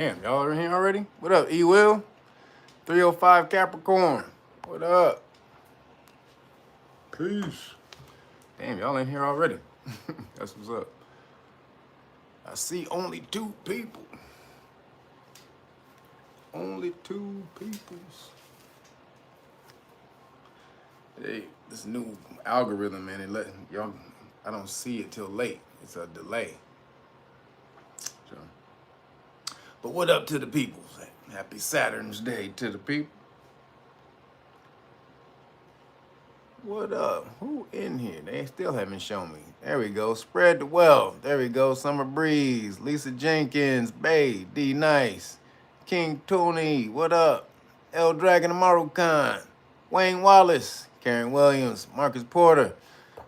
Damn, y'all are in here already? What up, E Will? 305 Capricorn. What up? Peace. Damn, y'all in here already. That's what's up. I see only two people. Only two peoples. Hey, this new algorithm, man, it letting y'all, I don't see it till late. It's a delay. So, but what up to the people? Happy Saturn's Day to the people. What up? Who in here? They still haven't shown me. There we go. Spread the wealth. There we go. Summer Breeze. Lisa Jenkins. Bay. D Nice. King Tony. What up? El Dragon Amaru Khan. Wayne Wallace. Karen Williams. Marcus Porter.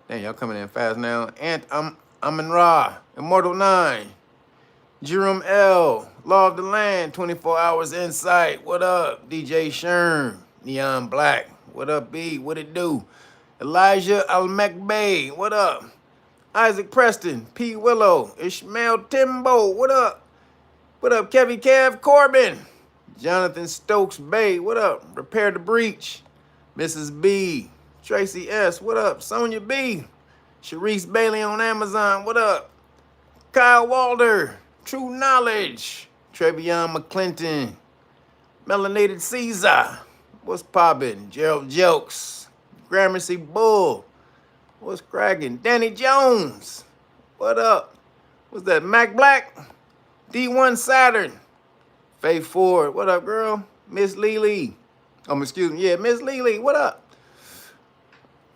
Damn, y'all coming in fast now. Ant Amin Ra. Immortal 9. Jerome L. Law of the Land. 24 Hours Insight. What up? DJ Sherm. Neon Black. What up, B? What it do? Elijah Almec what up? Isaac Preston, P. Willow, Ishmael Timbo, what up? What up, Kevin Cav Corbin? Jonathan Stokes Bay, what up? Repair the Breach, Mrs. B. Tracy S, what up? Sonia B. Sharice Bailey on Amazon, what up? Kyle Walder, True Knowledge, Trevion McClinton, Melanated Caesar, what's poppin'? Gerald Jokes, Gramercy Bull, what's cracking? Danny Jones, what up? What's that? Mac Black, D1 Saturn, Faith Ford, what up, girl? Miss Lily, excuse me, yeah, Miss Lily, what up?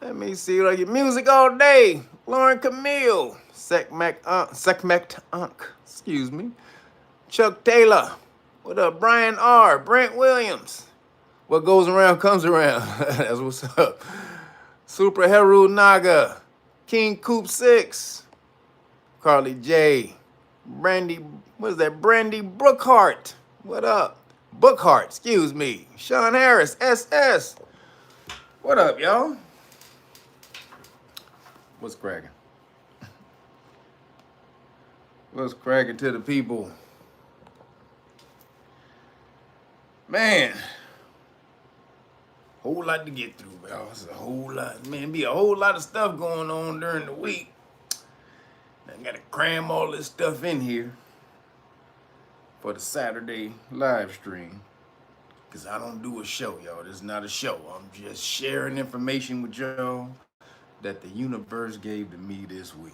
Let me see, like your music all day. Lauren Camille, Sekmect Unk, excuse me. Chuck Taylor, what up? Brian R, Brent Williams. What goes around comes around. That's what's up. Super Heru Naga. King Coop 6. Carly J. Brandy, what is that? Brandy Brookhart. What up? Bookhart, excuse me. Sean Harris, SS. What up, y'all? What's cracking? What's cracking to the people? Man. Whole lot to get through, y'all. It's a whole lot. Man, be a whole lot of stuff going on during the week. I gotta cram all this stuff in here for the Saturday live stream. Cause I don't do a show, y'all. This is not a show. I'm just sharing information with y'all that the universe gave to me this week.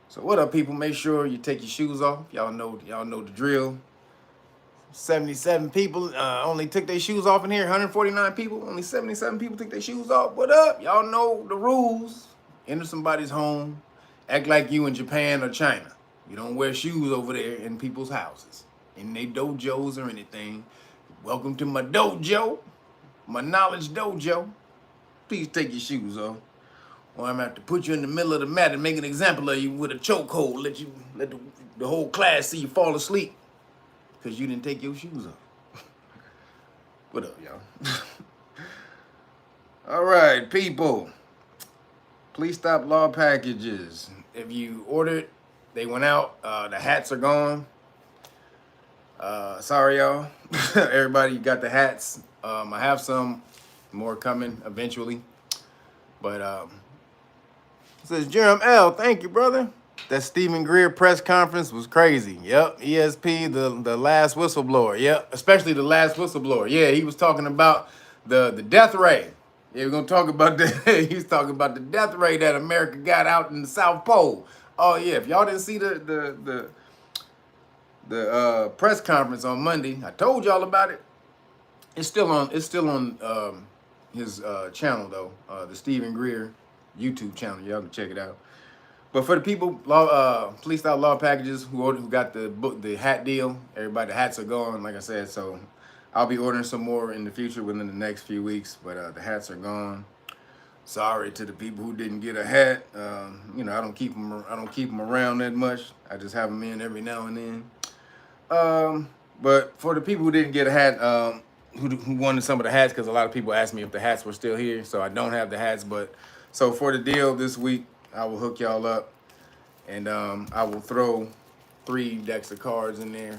So what up, people? Make sure you take your shoes off. Y'all know the drill. 77 people only took their shoes off in here. 149 people, only 77 people took their shoes off. What up? Y'all know the rules. Enter somebody's home. Act like you in Japan or China. You don't wear shoes over there in people's houses, in their dojos or anything. Welcome to my dojo, my knowledge dojo. Please take your shoes off, or I'm gonna have to put you in the middle of the mat and make an example of you with a chokehold. Let the whole class see you fall asleep. Because you didn't take your shoes off. What up, y'all? All right, people. Please stop law packages. If you ordered, they went out. The hats are gone. Sorry, y'all. Everybody got the hats. I have some more coming eventually. But it says Jerem L. Thank you, brother. That Stephen Greer press conference was crazy. Yep, ESP, the last whistleblower. Yep, especially the last whistleblower. Yeah, he was talking about the death ray. Yeah, we're gonna talk about that. He's talking about the death ray that America got out in the South Pole. Oh yeah, if y'all didn't see the press conference on Monday, I told y'all about it. It's still on his channel though, the Stephen Greer YouTube channel. Y'all can check it out. But for the people, please stop law packages who got the hat deal. Everybody, the hats are gone, like I said. So I'll be ordering some more in the future within the next few weeks. But the hats are gone. Sorry to the people who didn't get a hat. I don't keep them around that much. I just have them in every now and then. But for the people who didn't get a hat, who wanted some of the hats, because a lot of people asked me if the hats were still here. So I don't have the hats. But so for the deal this week, I will hook y'all up, and I will throw 3 decks of cards in there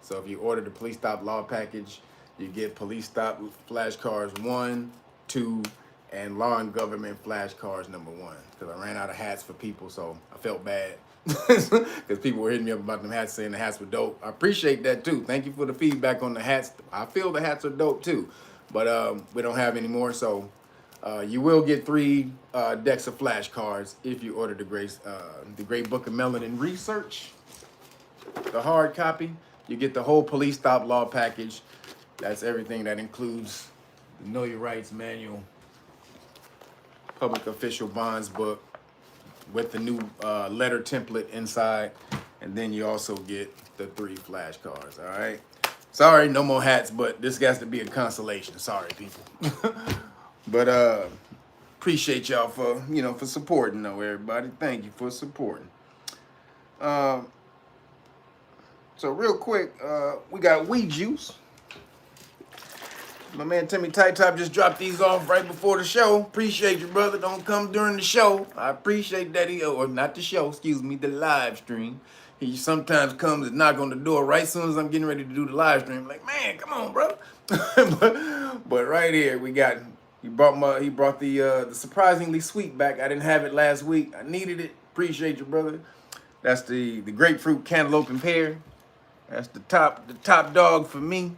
So if you order the police stop law package, you get police stop flashcards 1, 2, and law and government flashcards number 1. Because I ran out of hats for people, so I felt bad. Because people were hitting me up about them hats, saying the hats were dope. I appreciate that too. Thank you for the feedback on the hats. I feel the hats are dope too, but we don't have any more. So you will get 3 decks of flashcards if you order the Great Book of Melanin Research, the hard copy. You get the whole police stop law package. That's everything. That includes the Know Your Rights manual, public official bonds book with the new letter template inside, and then you also get the 3 flashcards. All right. Sorry, no more hats, but this has to be a consolation. Sorry, people. But appreciate y'all for for supporting though, everybody. Thank you for supporting. So real quick, we got weed juice. My man Timmy Tight Top just dropped these off right before the show. Appreciate you, brother. Don't come during the show. I appreciate that. Or not the show, excuse me, the live stream. He sometimes comes and knock on the door right as soon as I'm getting ready to do the live stream. I'm like, man, come on, bro. but right here we got. He brought the surprisingly sweet back. I didn't have it last week. I needed it. Appreciate you, brother. That's the grapefruit cantaloupe and pear. That's the top dog for me.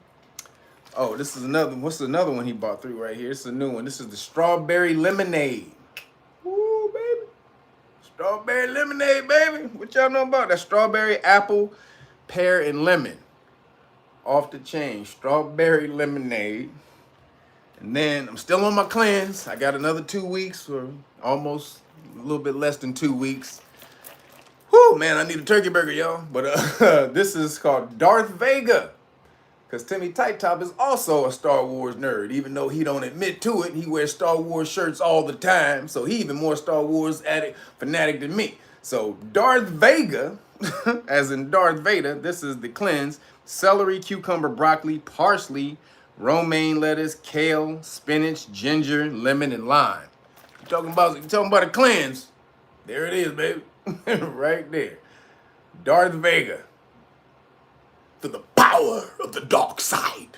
Oh, this is another. What's another one he bought through right here? It's a new one. This is the strawberry lemonade. Woo, baby. Strawberry lemonade, baby. What y'all know about that? Strawberry, apple, pear, and lemon. Off the chain. Strawberry lemonade. And then I'm still on my cleanse. I got another 2 weeks, or almost a little bit less than 2 weeks. Whoo, man, I need a turkey burger, y'all. But this is called Darth Vader. Because Timmy Tight Top is also a Star Wars nerd. Even though he don't admit to it, he wears Star Wars shirts all the time. So he even more Star Wars fanatic than me. So Darth Vader, as in Darth Vader, this is the cleanse. Celery, cucumber, broccoli, parsley, romaine lettuce, kale, spinach, ginger, lemon, and lime. You talking about a cleanse? There it is, baby. Right there. Darth Vader. For the power of the dark side.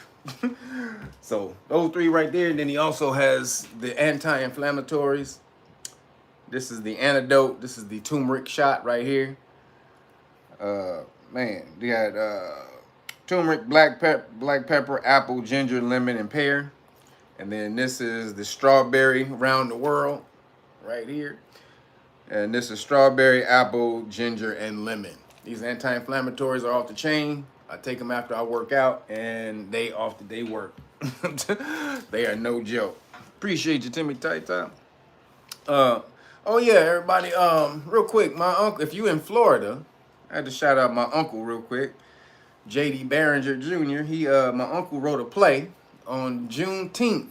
So those 3 right there. And then he also has the anti-inflammatories. This is the antidote. This is the turmeric shot right here. Man, they got turmeric, black pepper, apple, ginger, lemon, and pear. And then this is the strawberry around the world right here. And this is strawberry, apple, ginger, and lemon. These anti-inflammatories are off the chain. I take them after I work out, and they work. They are no joke. Appreciate you, Timmy Tight Top. Oh yeah, everybody. Real quick, my uncle. If you in Florida, I had to shout out my uncle real quick, J.D. Barringer Jr. My uncle wrote a play on Juneteenth.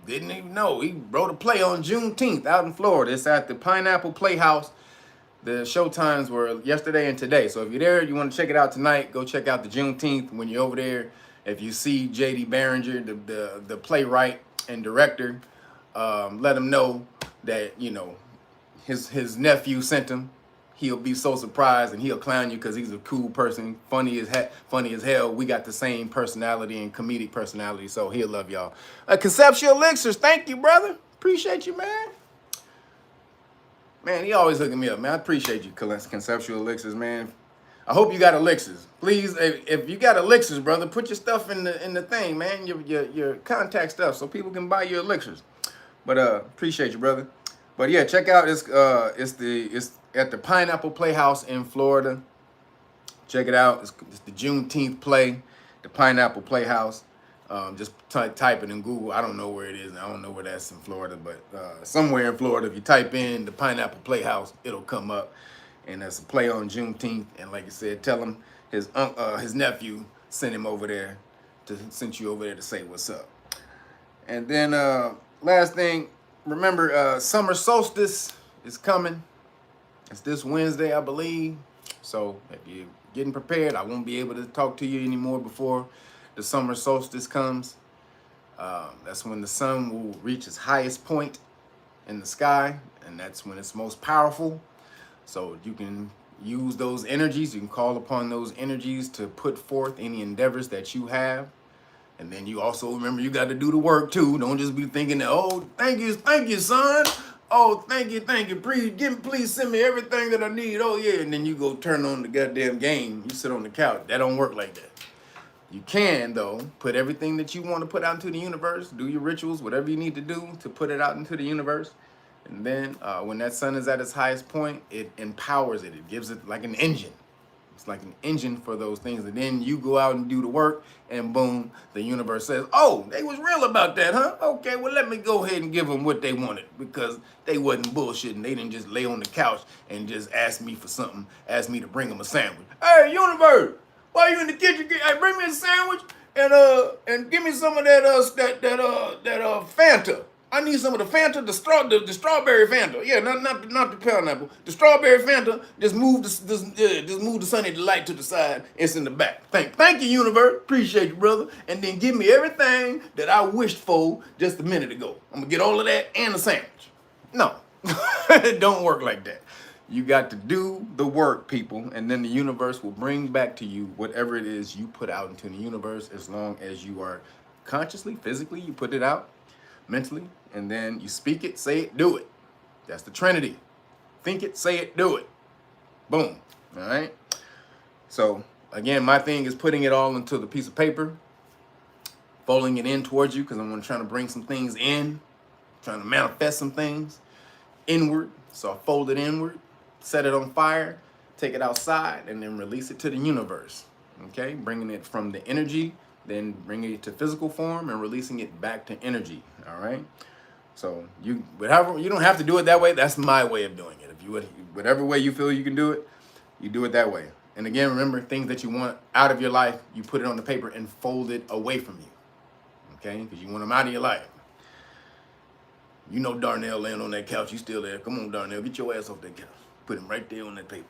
Didn't even know he wrote a play on Juneteenth out in Florida. It's at the Pineapple Playhouse. The show times were yesterday and today. So if you're there, you want to check it out tonight, go check out the Juneteenth. When you're over there, if you see J.D. Barringer, the playwright and director, let him know that, his nephew sent him. He'll be so surprised, and he'll clown you because he's a cool person, funny as hell. We got the same personality and comedic personality, so he'll love y'all. Conceptual Elixirs, thank you, brother. Appreciate you, man. Man, he always hooking me up, man. I appreciate you, Conceptual Elixirs, man. I hope you got elixirs. Please, if you got elixirs, brother, put your stuff in the thing, man. Your contact stuff, so people can buy your elixirs. But appreciate you, brother. But yeah, check out it's at the Pineapple Playhouse in Florida. Check it out. It's the Juneteenth play, the Pineapple Playhouse. Just type it in Google. I don't know where it is. I don't know where that's in Florida, but somewhere in Florida, if you type in the Pineapple Playhouse, it'll come up. And that's a play on Juneteenth. And like I said, tell him his nephew sent you over there to say what's up. And then last thing, remember summer solstice is coming. It's this Wednesday, I believe. So if you're getting prepared, I won't be able to talk to you anymore before the summer solstice comes. That's when the sun will reach its highest point in the sky, and that's when it's most powerful. So you can use those energies. You can call upon those energies to put forth any endeavors that you have. And then you also remember you got to do the work too. Don't just be thinking that, oh, thank you, son. Oh, thank you. Please send me everything that I need. Oh, yeah. And then you go turn on the goddamn game. You sit on the couch. That don't work like that. You can, though, put everything that you want to put out into the universe, do your rituals, whatever you need to do to put it out into the universe. And then when that sun is at its highest point, it empowers it. It gives it like an engine. It's like an engine for those things. And then you go out and do the work, and boom, the universe says, oh, they was real about that, huh? Okay, well, let me go ahead and give them what they wanted, because they wasn't bullshitting. They didn't just lay on the couch and just ask me for something, ask me to bring them a sandwich. Hey, universe, why you in the kitchen? Hey, bring me a sandwich and give me some of that Fanta. I need some of the Fanta, the strawberry Fanta. Yeah, not the pineapple. The strawberry Fanta. Just move the sunny delight to the side. It's in the back. Thank you, universe. Appreciate you, brother. And then give me everything that I wished for just a minute ago. I'm gonna get all of that and a sandwich. No, it don't work like that. You got to do the work, people, and then the universe will bring back to you whatever it is you put out into the universe, as long as you are consciously, physically, you put it out, mentally, and then you speak it, say it, do it. That's the Trinity. Think it, say it, do it. Boom. All right? So, again, my thing is putting it all into the piece of paper, folding it in towards you, because I'm trying to bring some things in, trying to manifest some things inward. So I fold it inward, set it on fire, take it outside, and then release it to the universe. Okay? Bringing it from the energy, then bringing it to physical form and releasing it back to energy. All right? So you don't have to do it that way. That's my way of doing it. If you would, whatever way you feel you can do it, you do it that way. And again, remember, things that you want out of your life, you put it on the paper and fold it away from you. Okay? Because you want them out of your life. You know Darnell laying on that couch. You still there. Come on, Darnell. Get your ass off that couch. Put him right there on that paper.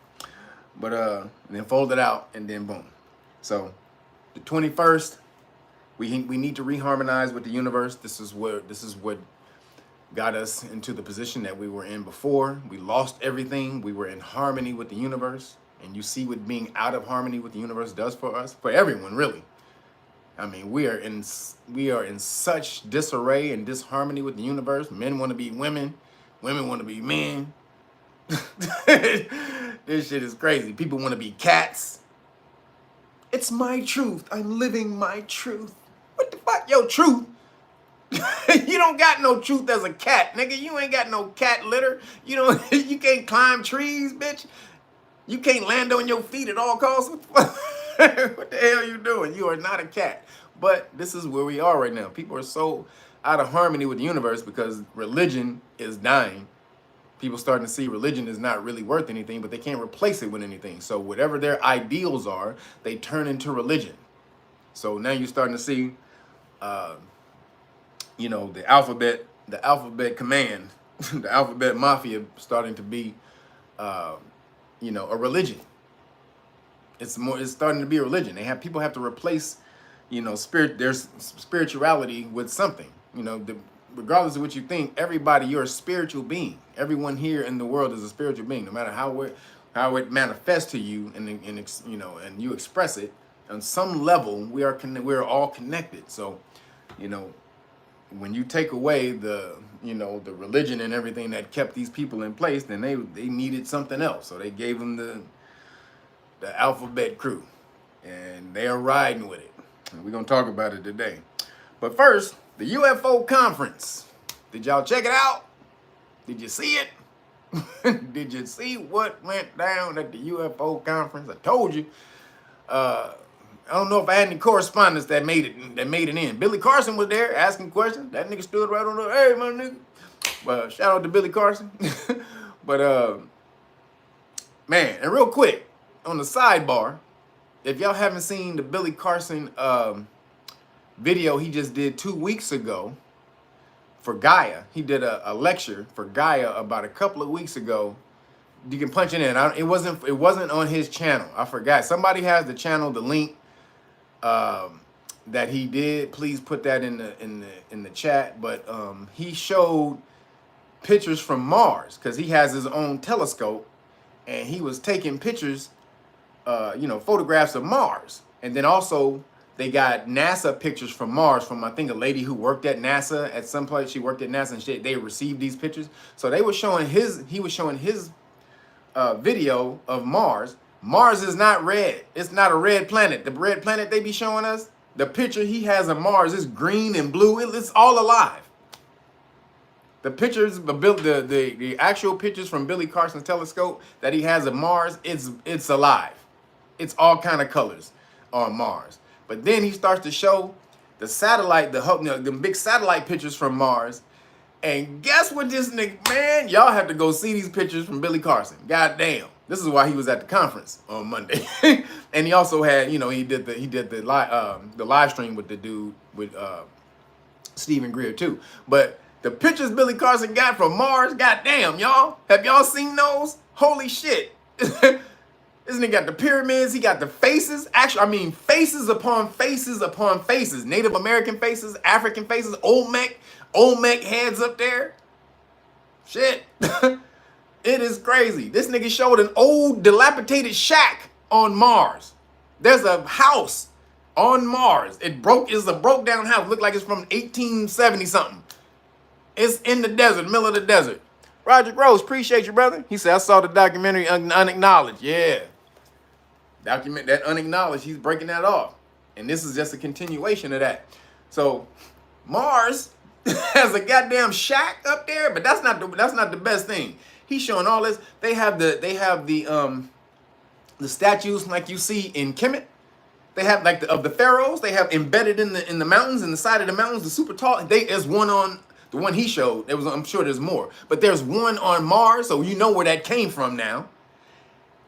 But then fold it out, and then boom. So the 21st, we need to reharmonize with the universe. This is what got us into the position that we were in before. We lost everything. We were in harmony with the universe. And you see what being out of harmony with the universe does for us, for everyone, really. I mean, we are in such disarray and disharmony with the universe. Men want to be women. Women want to be men. This shit is crazy. People want to be cats. It's my truth. I'm living my truth. What the fuck? Yo, truth? You don't got no truth as a cat, nigga. You ain't got no cat litter. You can't climb trees, bitch. You can't land on your feet at all costs. What the hell are you doing? You are not a cat. But this is where we are right now. People are so out of harmony with the universe because religion is dying. People starting to see religion is not really worth anything, but they can't replace it with anything. So whatever their ideals are, they turn into religion. So now you're starting to see, the alphabet command, the alphabet mafia starting to be, a religion. It's starting to be a religion. People have to replace, their spirituality with something. Regardless of what you think, everybody, you're a spiritual being. Everyone here in the world is a spiritual being, no matter how it manifests to you, and you express it on some level. We're all connected. So, when you take away the religion and everything that kept these people in place, then they needed something else. So they gave them the alphabet crew, and they are riding with it. And we're gonna talk about it today. But first, the UFO conference. Did y'all check it out? Did you see it? Did you see what went down at the UFO conference? I told you. I don't know if I had any correspondence that made it in. Billy Carson was there asking questions. That nigga stood right on there. Hey, my nigga. But shout out to Billy Carson. But man, and real quick, on the sidebar, if y'all haven't seen the Billy Carson video he just did 2 weeks ago for Gaia, he did a lecture for Gaia about a couple of weeks ago. You can punch it in. It wasn't on his channel. I forgot. Somebody has the channel, the link that he did. Please put that in the chat. But he showed pictures from Mars because he has his own telescope. and he was taking pictures, photographs of Mars. And then also they got NASA pictures from Mars from, I think, a lady who worked at NASA at some place. She worked at NASA and they received these pictures. So he was showing his video of Mars. Mars is not red. It's not a red planet. The red planet they be showing us, the picture he has of Mars is green and blue. It's all alive. The pictures, the actual pictures from Billy Carson's telescope that he has of Mars, it's alive. It's all kind of colors on Mars. But then he starts to show the satellite, the big satellite pictures from Mars. And guess what this nigga, man, y'all have to go see these pictures from Billy Carson. God damn. This is why he was at the conference on Monday. And he also had, he did the live stream with the dude, with Stephen Greer too. But the pictures Billy Carson got from Mars, goddamn, y'all. Have y'all seen those? Holy shit. This nigga got the pyramids, he got the faces. Actually, I mean, faces upon faces upon faces. Native American faces, African faces, Olmec heads up there. Shit. It is crazy. This nigga showed an old dilapidated shack on Mars. There's a house on Mars. It's a broke down house. Looked like it's from 1870 something. It's in the desert, middle of the desert. Roger Rose, appreciate you, brother. He said, I saw the documentary Unacknowledged. Yeah. Document that Unacknowledged, he's breaking that off. And this is just a continuation of that. So Mars has a goddamn shack up there, but that's not the best thing. He's showing all this. They have the statues like you see in Kemet. They have like of the pharaohs. They have embedded in the mountains, in the side of the mountains, the super tall. There's one on the one he showed. I'm sure there's more, but there's one on Mars, so you know where that came from now.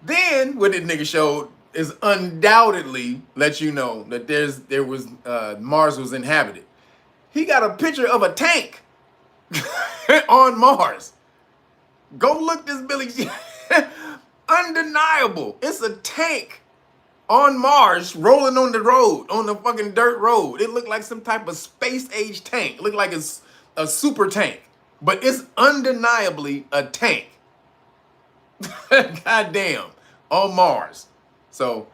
Then what this nigga showed is undoubtedly let you know that Mars was inhabited. He got a picture of a tank on Mars. Go look this Billy. Undeniable. It's a tank on Mars rolling on the road, on the fucking dirt road. It looked like some type of space age tank. It looked like it's a super tank, but it's undeniably a tank. Goddamn, on Mars. So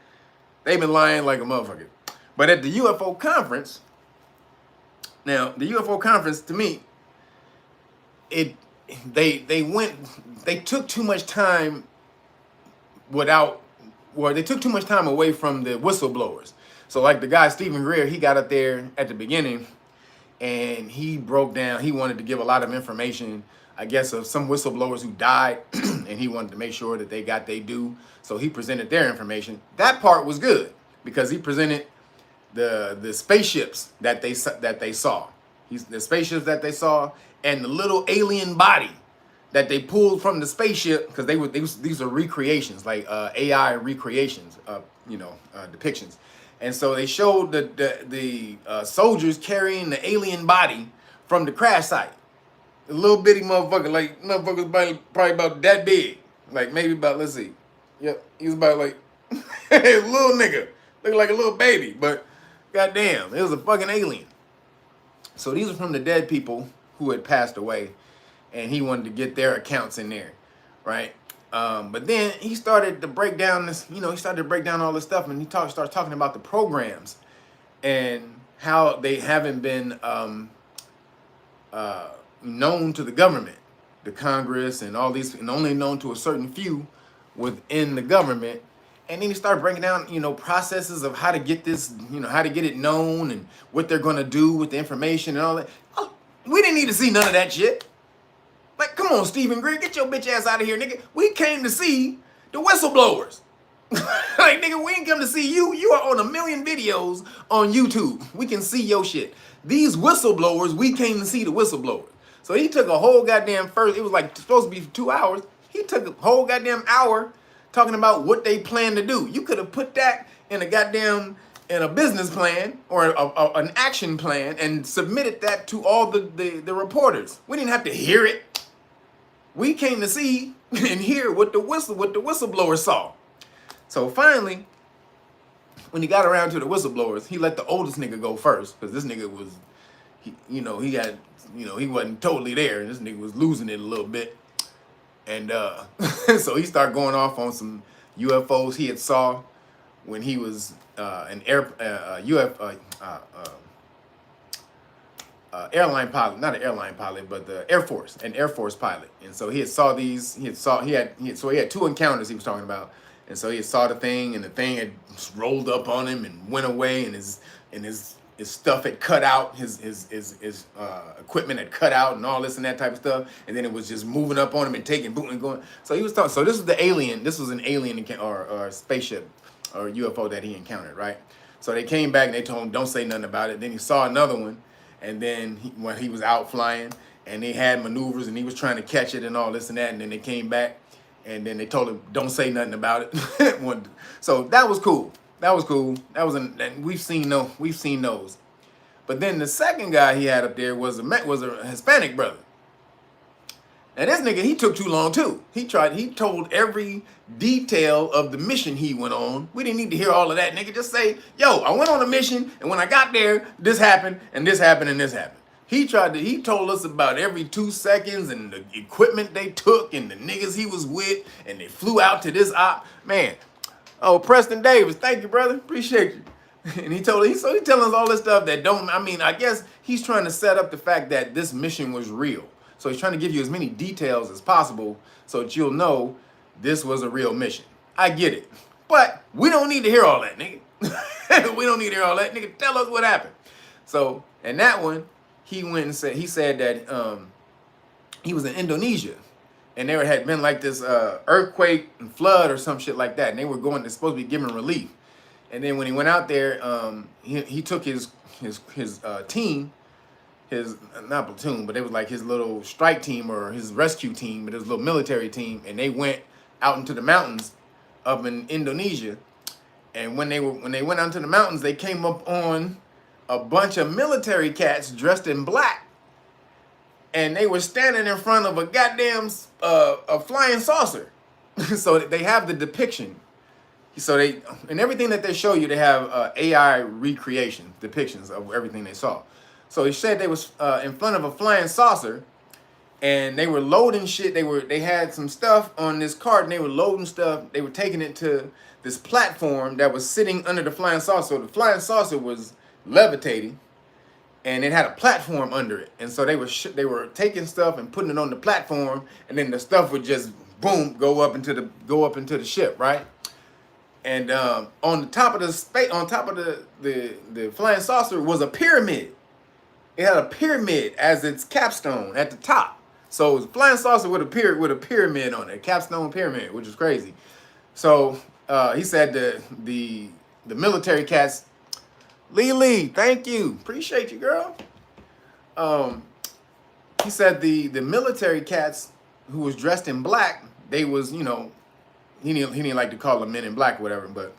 they've been lying like a motherfucker. But at the UFO conference, now the UFO conference to me, they took too much time they took too much time away from the whistleblowers. So like the guy, Stephen Greer, he got up there at the beginning and he broke down, he wanted to give a lot of information, I guess, of some whistleblowers who died, and he wanted to make sure that they got their due. So he presented their information. That part was good because he presented the spaceships that they saw. The spaceships that they saw and the little alien body that they pulled from the spaceship, because these are recreations, like AI recreations, depictions. And so they showed the soldiers carrying the alien body from the crash site. A little bitty motherfucker, like motherfuckers probably about that big, like maybe about, let's see, yep, he was about like a little nigga, looked like a little baby, but goddamn, it was a fucking alien. So these are from the dead people who had passed away, and he wanted to get their accounts in there, right? But then he started to break down this, he started to break down all this stuff, and he starts talking about the programs and how they haven't been known to the government, the Congress, and all these, and only known to a certain few within the government. And then he started breaking down, processes of how to get this, how to get it known and what they're going to do with the information and all that. Oh, we didn't need to see none of that shit. Like, come on, Stephen Greer, get your bitch ass out of here, nigga. We came to see the whistleblowers. Like, nigga, we ain't come to see you. You are on 1 million videos on YouTube. We can see your shit. These whistleblowers, we came to see the whistleblowers. So he took a whole goddamn it was like supposed to be 2 hours. He took a whole goddamn hour talking about what they plan to do. You could have put that in a business plan or an action plan and submitted that to all the reporters. We didn't have to hear it. We came to see and hear what the whistleblower saw. So finally, when he got around to the whistleblowers, he let the oldest nigga go first, because this nigga was, he wasn't totally there, and this nigga was losing it a little bit. And so he started going off on some UFOs he had saw when he was an airline pilot, not an airline pilot, but the an Air Force pilot. And so he had saw these, he had two encounters he was talking about. And so he had saw the thing, and the thing had rolled up on him and went away, and his stuff had cut out, his equipment had cut out, and all this and that type of stuff. And then it was just moving up on him and taking boot and going. So he was talking. So this was the alien. This was an alien or spaceship or UFO that he encountered, right? So they came back and they told him, don't say nothing about it. Then he saw another one, and then when he was out flying, and they had maneuvers, and he was trying to catch it and all this and that. And then they came back, and then they told him, don't say nothing about it. So that was cool. That was cool. And we've seen those. But then the second guy he had up there was a Hispanic brother. Now this nigga, he took too long too. He told every detail of the mission he went on. We didn't need to hear all of that, nigga. Just say, yo, I went on a mission, and when I got there, this happened, and this happened, and this happened. He told us about every 2 seconds and the equipment they took and the niggas he was with, and they flew out to this op. Man, oh, Preston Davis, thank you, brother. Appreciate you. And he's telling us all this stuff that I guess he's trying to set up the fact that this mission was real. So he's trying to give you as many details as possible so that you'll know this was a real mission. I get it. But we don't need to hear all that, nigga. We don't need to hear all that. Nigga, tell us what happened. So, in that one, he said that he was in Indonesia, and there had been like this earthquake and flood or some shit like that, and they're supposed to be giving relief. And then when he went out there, he took his team, his not platoon, but it was like his little strike team or his rescue team, but it was a little military team, and they went out into the mountains up in Indonesia. And when they went out into the mountains, they came up on a bunch of military cats dressed in black, and they were standing in front of a goddamn a flying saucer. So they have the depiction. So and everything that they show you, they have AI depictions of everything they saw. So he said they was in front of a flying saucer, and they were loading shit. They had some stuff on this cart, and they were loading stuff. They were taking it to this platform that was sitting under the flying saucer. So the flying saucer was levitating, and it had a platform under it. And so they were taking stuff and putting it on the platform, and then the stuff would just boom go up into the ship, right? And on top of the flying saucer was a pyramid. It had a pyramid as its capstone at the top. So it was a flying saucer with a pyramid on it, a capstone pyramid, which is crazy. So he said the military cats, Lee, thank you, appreciate you, girl. He said the military cats who was dressed in black, they was, he didn't like to call them men in black or whatever, but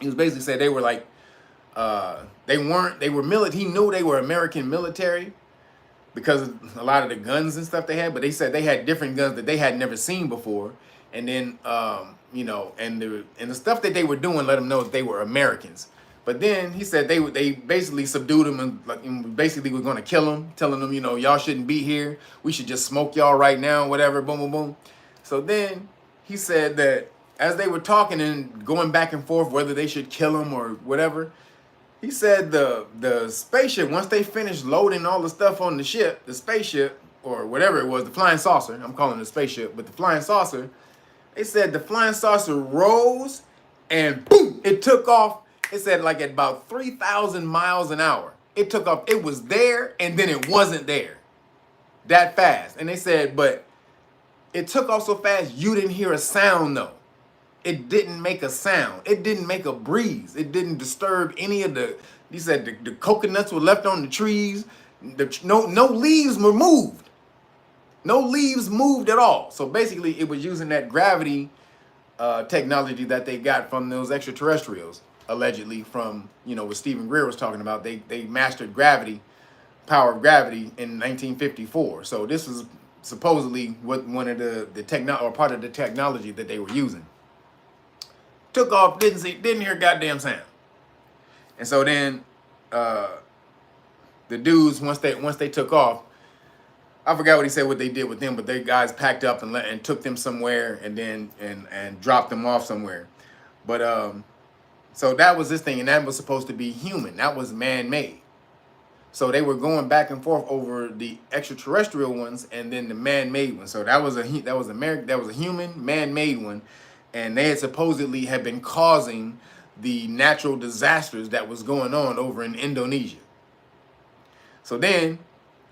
he was basically said they were like, he knew they were American military because of a lot of the guns and stuff they had, but they said they had different guns that they had never seen before. And then, and the stuff that they were doing let them know that they were Americans. But then he said they basically subdued them and basically were going to kill them, telling them, y'all shouldn't be here. We should just smoke y'all right now, whatever, boom, boom, boom. So then he said that as they were talking and going back and forth, whether they should kill him or whatever, he said the spaceship, once they finished loading all the stuff on the ship, the spaceship, or whatever it was, the flying saucer, I'm calling it a spaceship, but the flying saucer, they said the flying saucer rose and boom, it took off. It said like at about 3,000 miles an hour. It took off. It was there and then it wasn't there. That fast. And they said, but it took off so fast you didn't hear a sound though. It didn't make a sound. It didn't make a breeze. It didn't disturb any of he said the coconuts were left on the trees. No leaves were moved. No leaves moved at all. So basically it was using that gravity technology that they got from those extraterrestrials, allegedly from, what Stephen Greer was talking about. They mastered power of gravity in 1954. So this was supposedly one of the part of the technology that they were using. Took off, didn't hear a goddamn sound. And so then the dudes, once they took off, I forgot what he said, what they did with them, but they guys packed up and took them somewhere and then and dropped them off somewhere. But so that was this thing, and that was supposed to be human. That was man-made. So they were going back and forth over the extraterrestrial ones and then the man-made one. So that was a human man-made one, and they had supposedly had been causing the natural disasters that was going on over in Indonesia. So then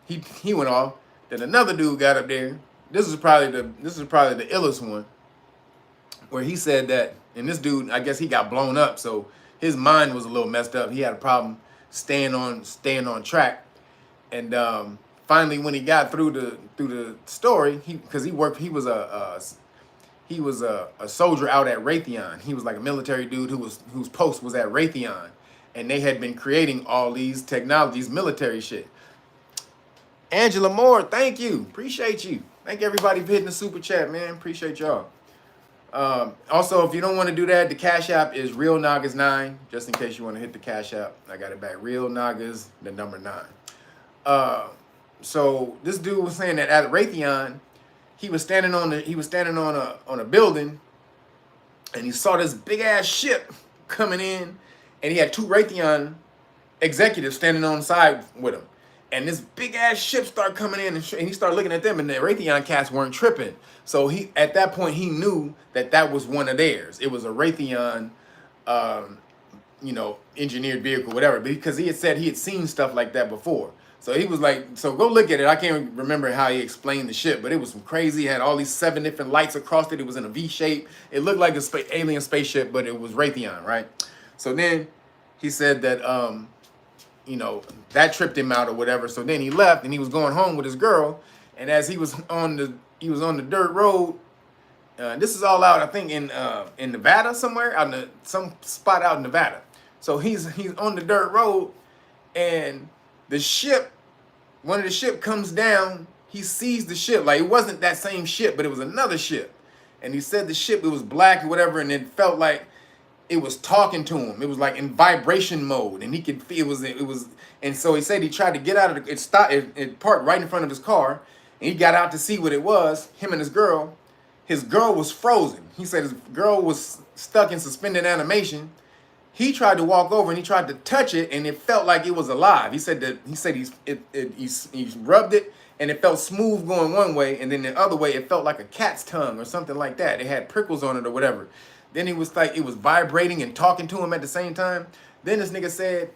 he went off. Then another dude got up there. This is probably the illest one, where he said that, and this dude, I guess he got blown up, so his mind was a little messed up. He had a problem staying on track. And finally, when he got through the story, he was a soldier out at Raytheon. He was like a military dude whose post was at Raytheon, and they had been creating all these technologies, military shit. Angela Moore, thank you. Appreciate you. Thank everybody for hitting the super chat, man. Appreciate y'all. Also, if you don't want to do that, the Cash App is RealNagas9, just in case you want to hit the Cash App. I got it back. RealNagas, the number 9. So this dude was saying that at Raytheon, he was standing on a building, and he saw this big ass ship coming in, and he had 2 Raytheon executives standing on the side with him. And this big ass ship started coming in, and he started looking at them, and the Raytheon cats weren't tripping. So at that point he knew that was one of theirs. It was a Raytheon, engineered vehicle, whatever. Because he had said he had seen stuff like that before. So he was like, so go look at it. I can't remember how he explained the ship, but it was some crazy. It had all these 7 different lights across it. It was in a V shape. It looked like an alien spaceship, but it was Raytheon, right? So then he said that that tripped him out or whatever. So then he left, and he was going home with his girl. And as he was on the dirt road. This is all out, I think, in Nevada somewhere, some spot out in Nevada. So he's on the dirt road, and one of the ship comes down. He sees the ship, like it wasn't that same ship, but it was another ship. And he said the ship, it was black or whatever, and it felt like it was talking to him. It was like in vibration mode, and he could feel it was. And so he said he tried to get out of it. It parked right in front of his car, and he got out to see what it was. Him and his girl. His girl was frozen. He said his girl was stuck in suspended animation. He tried to walk over and he tried to touch it, and it felt like it was alive. He said he rubbed it, and it felt smooth going one way, and then the other way it felt like a cat's tongue or something like that. It had prickles on it or whatever. Then it was like it was vibrating and talking to him at the same time. Then this nigga said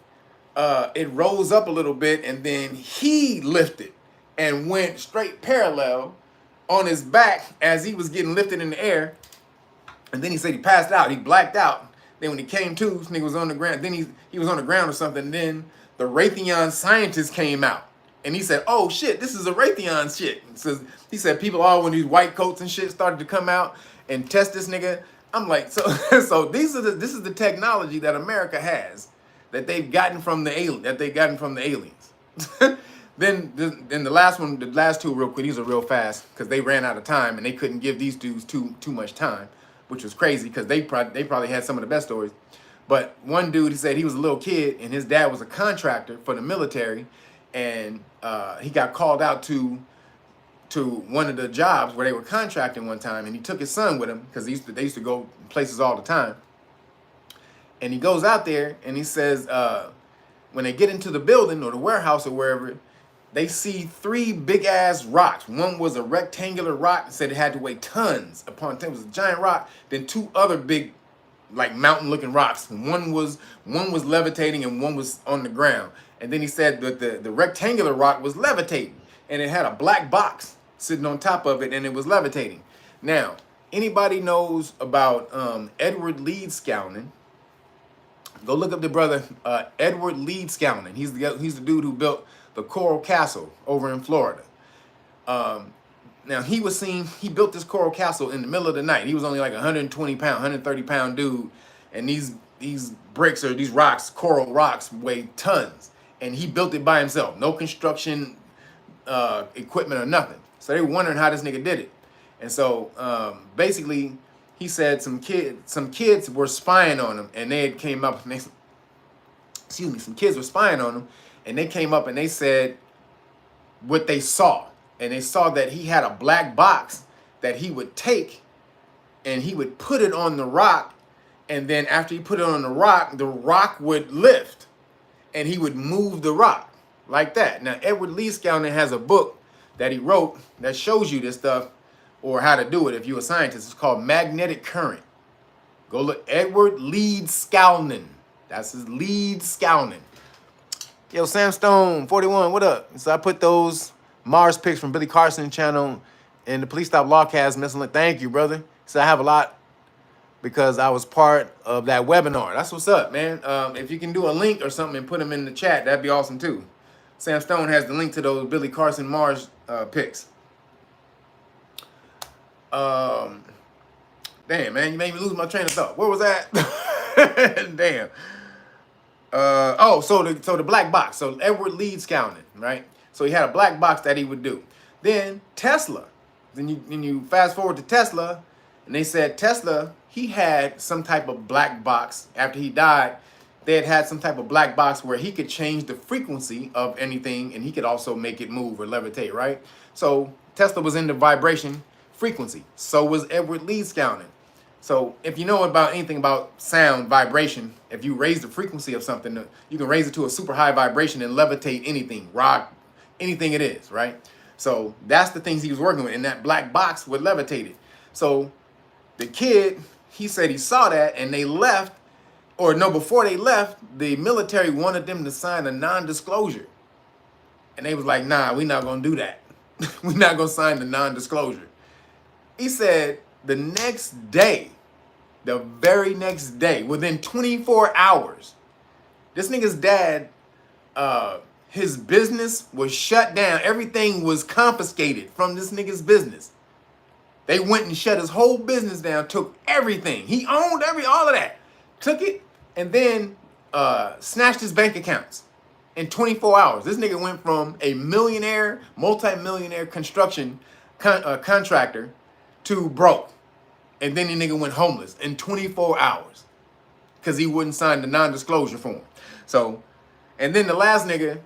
it rose up a little bit, and then he lifted and went straight parallel on his back as he was getting lifted in the air. And then he said he passed out. He blacked out. Then when he came to, this nigga was on the ground. Then he was on the ground or something. And then the Raytheon scientist came out. And he said, oh shit, this is a Raytheon shit. He said people all in these white coats and shit started to come out and test this nigga. I'm like, so this is the technology that America has, that they've gotten from the aliens. Then the last two real quick, these are real fast because they ran out of time and they couldn't give these dudes too much time, which was crazy because they probably had some of the best stories. But one dude, he said he was a little kid and his dad was a contractor for the military, and he got called out to one of the jobs where they were contracting one time, and he took his son with him because they used to go places all the time. And he goes out there and he says when they get into the building or the warehouse or wherever, they see 3 big ass rocks. One was a rectangular rock and said it had to weigh tons upon tons. It was a giant rock. Then 2 other big, like mountain looking rocks. One was levitating and one was on the ground. And then he said that the rectangular rock was levitating, and it had a black box sitting on top of it, and it was levitating. Now, anybody knows about Edward Leedskalnin? Go look up the brother Edward Leedskalnin. He's the dude who built the Coral Castle over in Florida. Now he built this Coral Castle in the middle of the night. He was only like 120 pound, 130 pound dude, and these bricks or these rocks, coral rocks, weigh tons. And he built it by himself, no construction equipment or nothing. So they were wondering how this nigga did it. And so basically, he said some kids were spying on him, and they had came up and some kids were spying on him, and they came up and they said what they saw. and they saw that he had a black box that he would take and he would put it on the rock, and then after he put it on the rock would lift and he would move the rock like that. Now, Edward Lee Scouten has a book that he wrote that shows you this stuff, or how to do it if you're a scientist. It's called Magnetic Current. Go look, Edward Lee Scouten. That's his Lee Scouten. Yo, Sam Stone 41, what up? So I put those Mars pics from Billy Carson channel in the Police Stop Lawcast missing. Thank you, brother. So I have a lot because I was part of that webinar. That's what's up, man. If you can do a link or something and put them in the chat, that'd be awesome too. Sam Stone has the link to those Billy Carson Mars pics. Damn, man, you made me lose my train of thought. Where was that? Damn. So the black box. So Edward Lee Scouten, right? So he had a black box that he would do. Then Tesla. Then you fast forward to Tesla, and they said Tesla, he had some type of black box. After he died, they had some type of black box where he could change the frequency of anything, and he could also make it move or levitate, right? So Tesla was into vibration frequency. So was Edward Lee Scouten. So if you know about anything about sound vibration, if you raise the frequency of something, you can raise it to a super high vibration and levitate anything, rock, anything it is, right? So that's the things he was working with, and that black box would levitate it. So the kid, he said he saw that, and they left, or no, before they left, the military wanted them to sign a non-disclosure. And they was like, nah, we're not gonna do that. We're not gonna sign the non-disclosure. He said, the next day, the very next day, within 24 hours, this nigga's dad, his business was shut down. Everything was confiscated from this nigga's business. They went and shut his whole business down, took everything. He owned all of that. Took it and then snatched his bank accounts in 24 hours. This nigga went from a millionaire, multi-millionaire construction contractor to broke. And then the nigga went homeless in 24 hours because he wouldn't sign the non-disclosure form. So, and then the last nigga,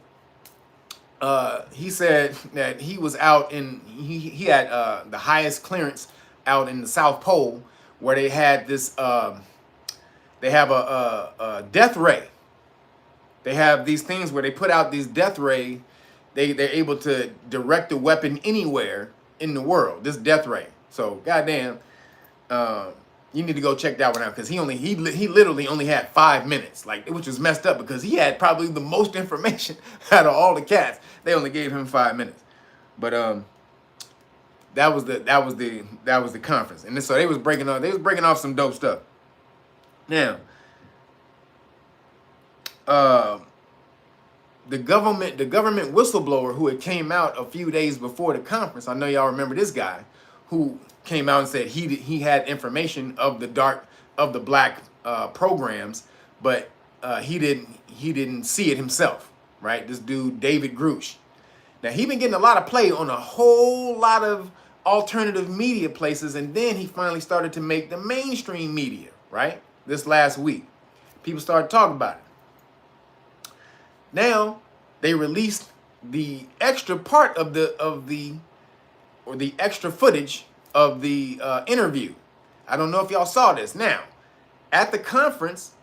he said that he was out in, he had the highest clearance out in the South Pole, where they had this, they have a death ray. They have these things where they put out these death ray. They're able to direct a weapon anywhere in the world, this death ray. So goddamn, you need to go check that one out, because he literally only had 5 minutes, like, which was messed up because he had probably the most information out of all the cats. They only gave him 5 minutes, but that was the conference, and so they was breaking off some dope stuff. Now, the government whistleblower who had came out a few days before the conference, I know y'all remember this guy, who came out and said he had information of the black programs, but he didn't see it himself, right? This dude David Grush. Now he been getting a lot of play on a whole lot of alternative media places, and then he finally started to make the mainstream media, right? This last week, people started talking about it. Now they released the extra part of the extra footage of the interview. I don't know if y'all saw this. Now, at the conference,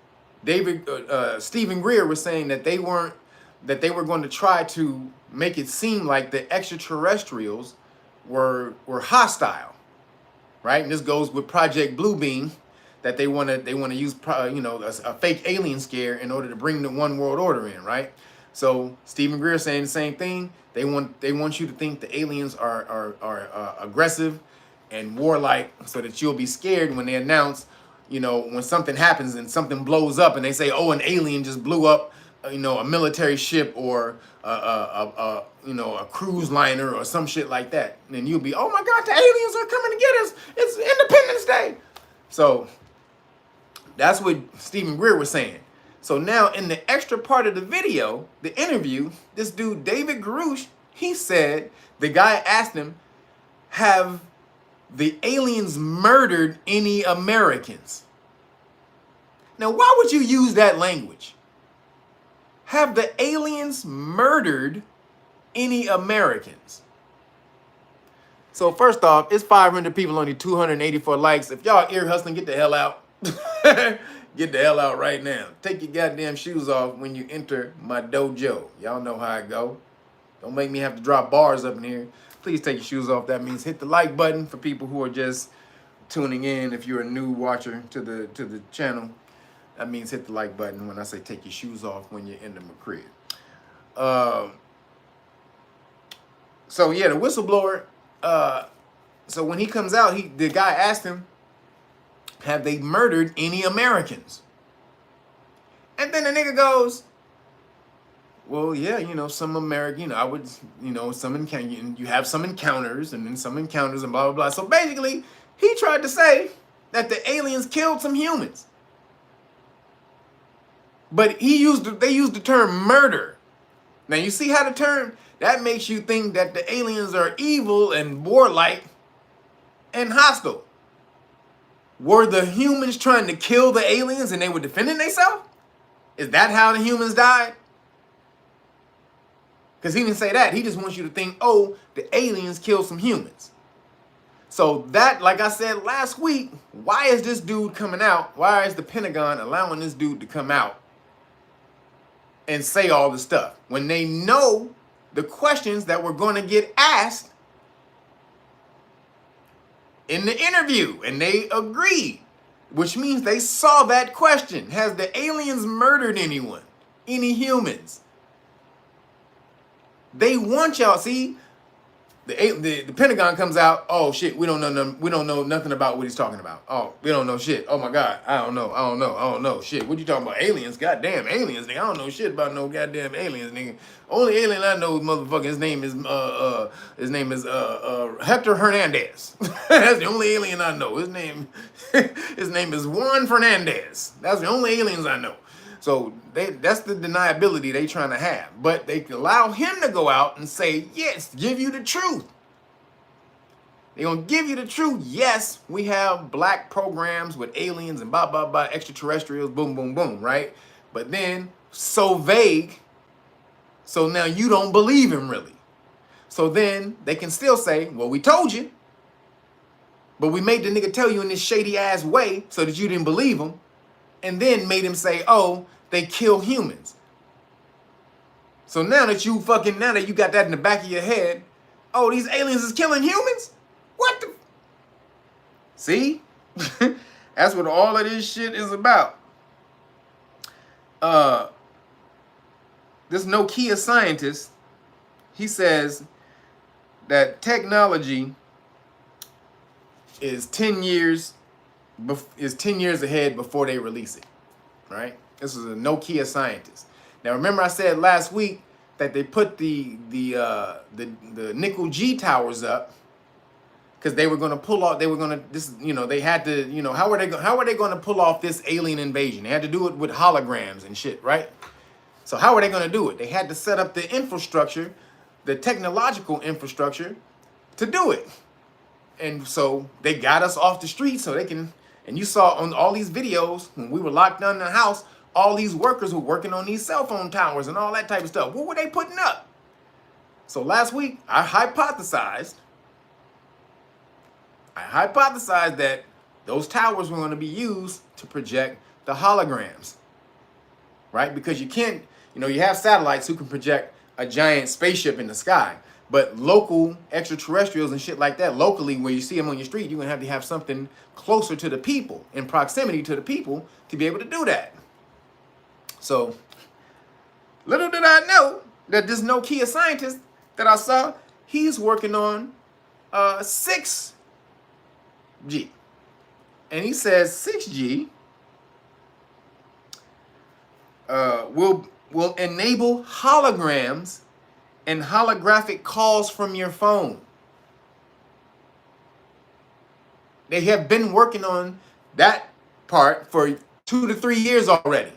Stephen Greer was saying that they were going to try to make it seem like the extraterrestrials were hostile, right? And this goes with Project Bluebeam, that they want to use a fake alien scare in order to bring the one world order in, right? So Stephen Greer saying the same thing. They want you to think the aliens are aggressive and warlike, so that you'll be scared when they announce, when something happens and something blows up, and they say, oh, an alien just blew up, a military ship or a cruise liner or some shit like that. And then you'll be, oh my God, the aliens are coming to get us. It's Independence Day. So that's what Stephen Greer was saying. So now in the extra part of the video, the interview, this dude, David Grush, he said, the guy asked him, have the aliens murdered any Americans? Now, why would you use that language? Have the aliens murdered any Americans? So first off, it's 500 people, only 284 likes. If y'all ear hustling, get the hell out. Get the hell out right now. Take your goddamn shoes off when you enter my dojo. Y'all know how I go. Don't make me have to drop bars up in here. Please take your shoes off. That means hit the like button for people who are just tuning in. If you're a new watcher to the channel, that means hit the like button when I say take your shoes off when you enter my crib. So yeah, the whistleblower. So when he comes out, the guy asked him, "Have they murdered any Americans?" And then the nigga goes, "Well, yeah, some American, I would, some you have some encounters, and then some encounters, and blah blah blah." So basically, he tried to say that the aliens killed some humans, but they used the term murder. Now you see how the term that makes you think that the aliens are evil and warlike and hostile. Were the humans trying to kill the aliens and they were defending themselves? Is that how the humans died? Because he didn't say that. He just wants you to think, oh, the aliens killed some humans. So that, like I said last week, why is this dude coming out? Why is the Pentagon allowing this dude to come out and say all the stuff when they know the questions that were going to get asked in the interview, and they agreed, which means they saw that question. Has the aliens murdered anyone? Any humans? They want y'all, see, the Pentagon comes out, oh shit, we don't know nothing about what he's talking about. Oh, we don't know shit. Oh my God, I don't know. Shit, what you talking about? Aliens? Goddamn aliens, nigga. I don't know shit about no goddamn aliens, nigga. Only alien I know is motherfucker. His name is Hector Hernandez. That's the only alien I know. His name is Juan Fernandez. That's the only aliens I know. So that's the deniability they trying to have. But they can allow him to go out and say, yes, give you the truth. They're going to give you the truth. Yes, we have black programs with aliens and blah, blah, blah, extraterrestrials, boom, boom, boom, right? But then so vague, so now you don't believe him really. So then they can still say, well, we told you, but we made the nigga tell you in this shady ass way so that you didn't believe him. And then made him say, oh, they kill humans. So now that you got that in the back of your head, oh, these aliens is killing humans? What the? See? That's what all of this shit is about. This Nokia scientist, he says that technology is 10 years ahead before they release it, right? This is a Nokia scientist. Now, remember I said last week that they put the nickel G towers up because they were going to pull off. They were going to they had to how are they going to pull off this alien invasion? They had to do it with holograms and shit, right? So how are they going to do it? They had to set up the infrastructure, the technological infrastructure, to do it. And so they got us off the street so they can. And you saw on all these videos when we were locked down in the house, all these workers were working on these cell phone towers and all that type of stuff. What were they putting up? So last week, I hypothesized that those towers were going to be used to project the holograms, right? Because you can't, you have satellites who can project a giant spaceship in the sky. But local extraterrestrials and shit like that, locally, where you see them on your street, you're going to have something closer to the people, in proximity to the people, to be able to do that. So, little did I know that this Nokia scientist that I saw, he's working on 6G. And he says 6G will enable holograms and holographic calls from your phone. They have been working on that part for 2 to 3 years already.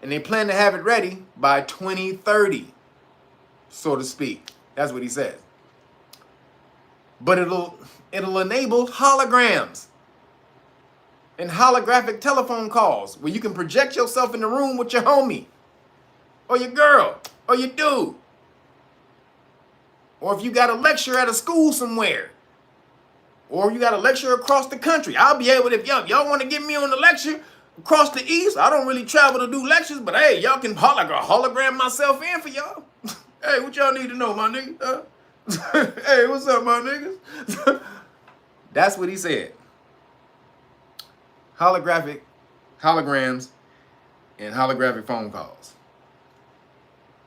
And they plan to have it ready by 2030, so to speak. That's what he says. But it'll enable holograms and holographic telephone calls where you can project yourself in the room with your homie or your girl or your dude. Or if you got a lecture at a school somewhere Or you got a lecture across the country. I'll be able to, if y'all want to get me on the lecture across the east. I don't really travel to do lectures, but hey, y'all can hologram myself in for y'all. Hey, what y'all need to know, my nigga? Hey, what's up, my niggas? That's what he said. Holograms, and holographic phone calls.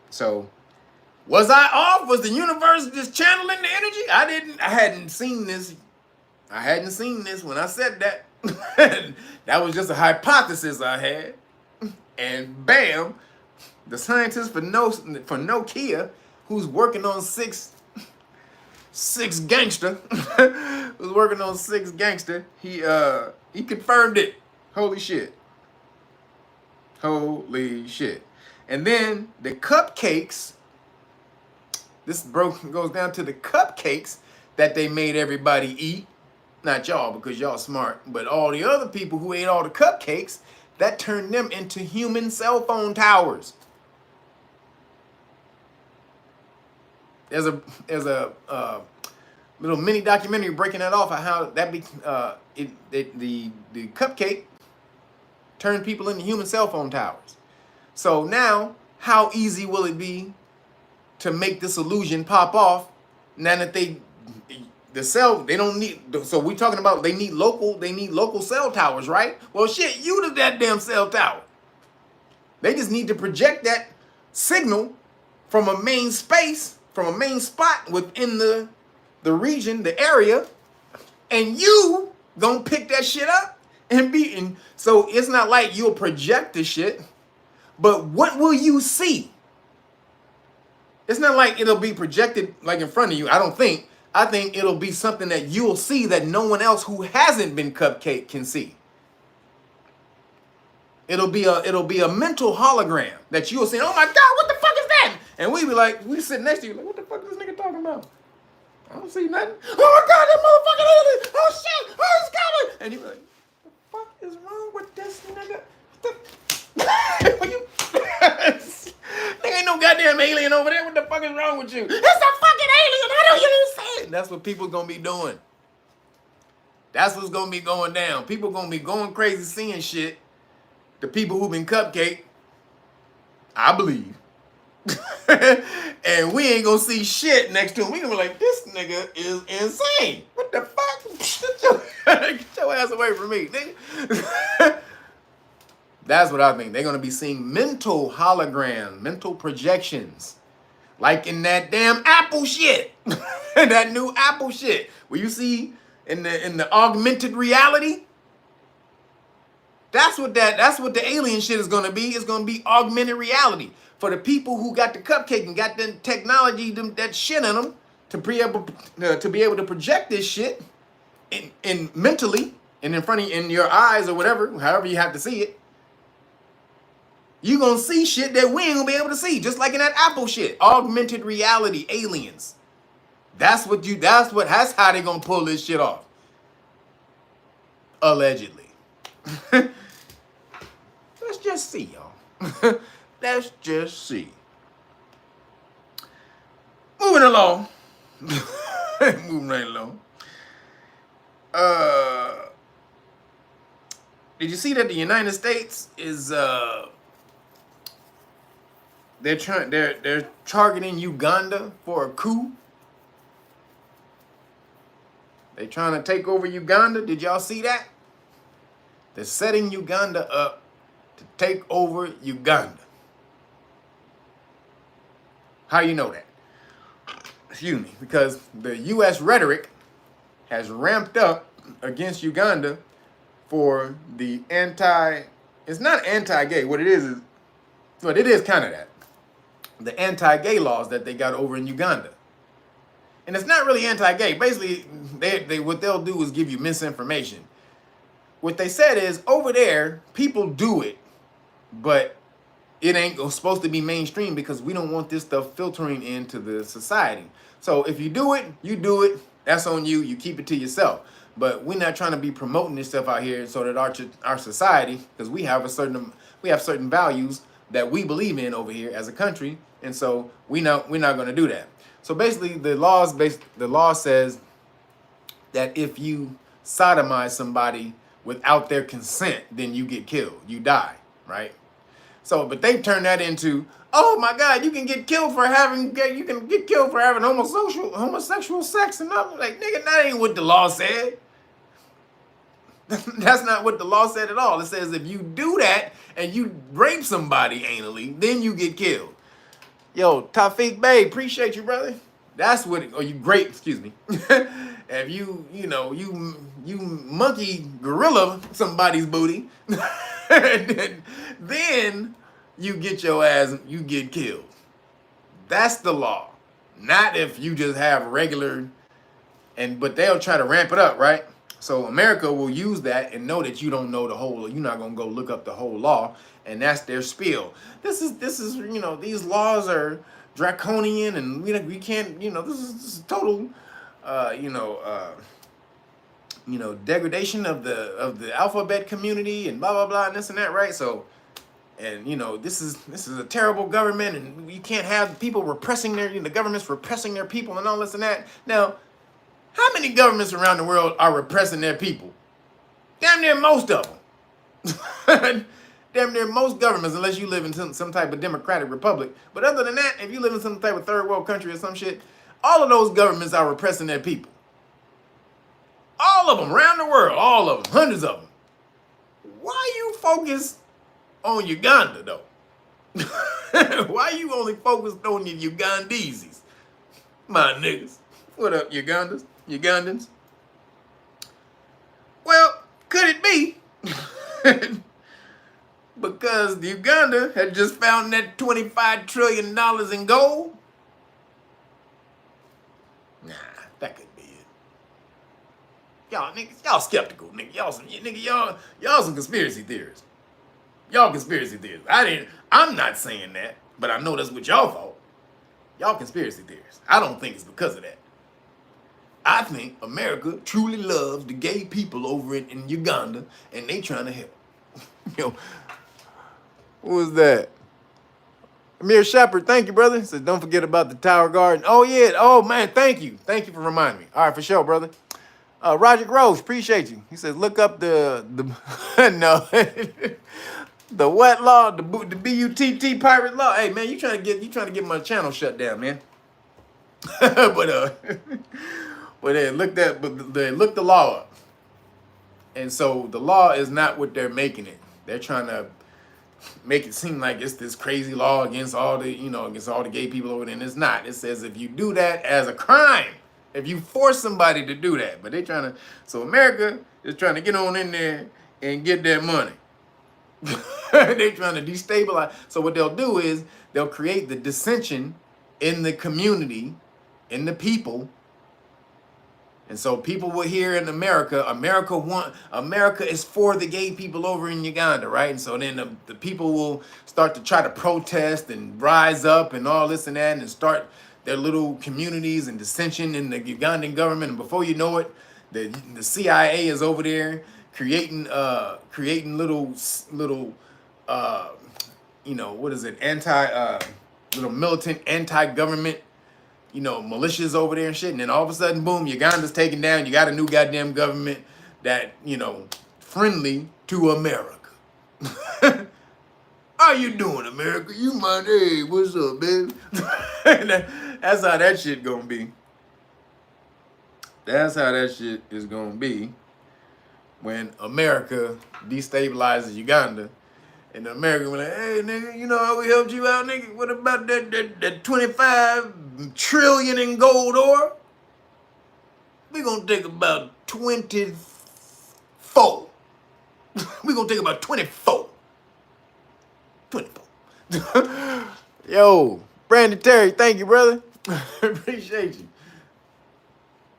So, was I off? Was the universe just channeling the energy? I hadn't seen this. I hadn't seen this when I said that. That was just a hypothesis I had. And bam, the scientist for Nokia, who's working on six gangster, he confirmed it. Holy shit. Holy shit. And then the cupcakes, this goes down to the cupcakes that they made everybody eat. Not y'all, because y'all smart, but all the other people who ate all the cupcakes, that turned them into human cell phone towers. There's a little mini documentary breaking that off of how that the cupcake turned people into human cell phone towers. So now, how easy will it be to make this illusion pop off now that they don't need, so we talking about they need local cell towers, right? Well, shit, you the that damn cell tower. They just need to project that signal from a main spot within the region, the area, and you gonna pick that shit up and be. So it's not like you'll project the shit, but what will you see? It's not like it'll be projected like in front of you. I think it'll be something that you'll see that no one else who hasn't been cupcake can see. It'll be a mental hologram that you'll see. Oh my God, what the fuck is that? And we sit next to you like, what the fuck is this nigga talking about? I don't see nothing. Oh my God, that motherfucking alien! Oh shit! Oh, it's coming! And you be like, what the fuck is wrong with this nigga? What the nigga, ain't no goddamn alien over there. What the fuck is wrong with you? It's a fucking alien. How do you say it? That's what people gonna be doing. That's what's gonna be going down. People gonna be going crazy seeing shit. The people who've been cupcake, I believe. And we ain't gonna see shit next to him. We gonna be like, this nigga is insane. What the fuck? Get your ass away from me, nigga. That's what I think. They're gonna be seeing mental holograms, mental projections. Like in that damn Apple shit. That new Apple shit. Where you see in the augmented reality. That's what the alien shit is gonna be. It's gonna be augmented reality. For the people who got the cupcake and got the technology, that shit in them, to be able to project this shit in mentally and in your eyes or whatever, however you have to see it. You gonna see shit that we ain't gonna be able to see, just like in that Apple shit. Augmented reality, aliens. That's how they gonna pull this shit off. Allegedly. Let's just see, y'all. Let's just see. Moving along. Moving right along. Did you see that the United States is they're targeting Uganda for a coup? They trying to take over Uganda. Did y'all see that? They're setting Uganda up to take over Uganda. How you know that? Excuse me, because the U.S. rhetoric has ramped up against Uganda for the it's not anti-gay. What it is, but it is kind of that. The anti-gay laws that they got over in Uganda. And it's not really anti-gay. Basically, they what they'll do is give you misinformation. What they said is, over there, people do it, but it ain't supposed to be mainstream because we don't want this stuff filtering into the society. So if you do it, that's on you. You keep it to yourself. But we're not trying to be promoting this stuff out here so that our society, because we have certain values that we believe in over here as a country, and so we're not going to do that. So basically, the law says that if you sodomize somebody without their consent, then you get killed, you die, right? So, but they turn that into, oh my God, you can get killed for having homosexual sex, and I'm like, nigga, that ain't what the law said. That's not what the law said at all. It says if you do that and you rape somebody anally, then you get killed. Yo, Tafik Bey, appreciate you, brother. That's what, or you grape, excuse me. If you monkey gorilla somebody's booty, then you get your ass, you get killed. That's the law. Not if you just have regular, but they'll try to ramp it up, right? So America will use that and know that you don't know the whole, you're not gonna go look up the whole law, and that's their spiel. This is these laws are draconian, and we can't, this is total degradation of the alphabet community and blah blah blah and this and that, right? So, and this is a terrible government, and you can't have people repressing the government's repressing their people and all this and that. Now, how many governments around the world are repressing their people? Damn near most of them. Damn near most governments, unless you live in some type of democratic republic. But other than that, if you live in some type of third world country or some shit, all of those governments are repressing their people. All of them, around the world, all of them, hundreds of them. Why you focus on Uganda, though? Why you only focused on your Ugandeses? My niggas. What up, Ugandans? Well, could it be? Because Uganda had just found that $25 trillion in gold? Nah, that could be it. Y'all niggas, y'all skeptical, nigga. Y'all some conspiracy theorists. Y'all conspiracy theorists. I'm not saying that, but I know that's what y'all thought. Y'all conspiracy theorists. I don't think it's because of that. I think America truly loves the gay people over in Uganda, and they trying to help. Who was that? Amir Shepard, thank you, brother. He said, don't forget about the Tower Garden. Oh, yeah. Oh, man, thank you. Thank you for reminding me. All right, for sure, brother. Roger Groves, appreciate you. He says, look up the no, the what law, the BUTT pirate law. Hey, man, you trying to get my channel shut down, man. But they look the law up. And so the law is not what they're making it. They're trying to make it seem like it's this crazy law against all the gay people over there, and it's not. It says if you do that as a crime, if you force somebody to do that. But so America is trying to get on in there and get their money. They're trying to destabilize. So what they'll do is they'll create the dissension in the community, in the people. And so people will hear in America is for the gay people over in Uganda, right? And so then the people will start to try to protest and rise up and all this and that and start their little communities and dissension in the Ugandan government. And before you know it, the CIA is over there creating little little militant anti-government militias over there and shit, and then all of a sudden, boom, Uganda's taken down. You got a new goddamn government that, friendly to America. How you doing, America? You mind? Hey, what's up, baby? That's how that shit gonna be. That's how that shit is gonna be when America destabilizes Uganda. And the American was like, hey, nigga, you know how we helped you out, nigga? What about that 25 trillion in gold ore? We gonna take about 24. We gonna take about 24. 24. Yo, Brandon Terry, thank you, brother. Appreciate you.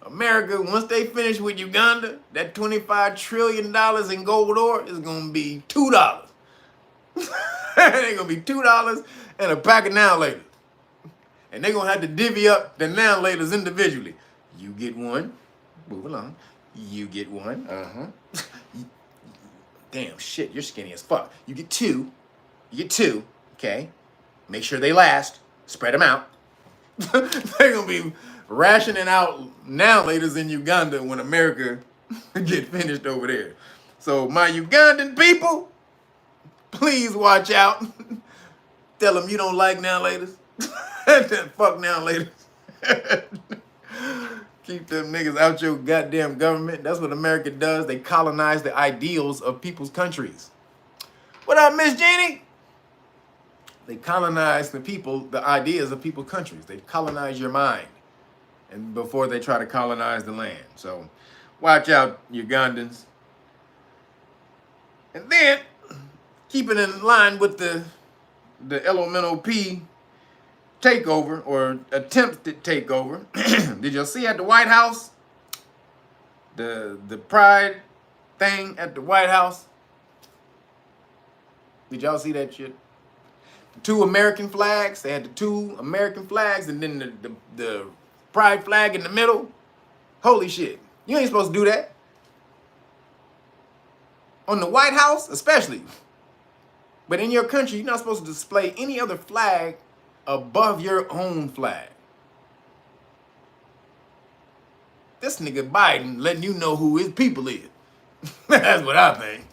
America, once they finish with Uganda, that $25 trillion in gold ore is gonna be $2. It ain't gonna be $2 and a pack of now laters. And they're gonna have to divvy up the now laters individually. You get one, move along. You get one, Damn, shit, you're skinny as fuck. You get two, okay? Make sure they last, spread them out. They're gonna be rationing out now laters in Uganda when America get finished over there. So my Ugandan people, please watch out. Tell them you don't like now laters. Fuck now laters. Keep them niggas out your goddamn government. That's what America does. They colonize the ideals of people's countries. What up, Miss Jeannie? They colonize the people, the ideas of people's countries. They colonize your mind, and before they try to colonize the land. So watch out, Ugandans. And then, keeping in line with the elemental P takeover or attempted takeover. Did y'all see at the White House? The pride thing at the White House? Did y'all see that shit? The 2 American flags. They had the 2 American flags and then the pride flag in the middle. Holy shit. You ain't supposed to do that. On the White House, especially. But in your country, you're not supposed to display any other flag above your own flag. This nigga Biden letting you know who his people is. That's what I think.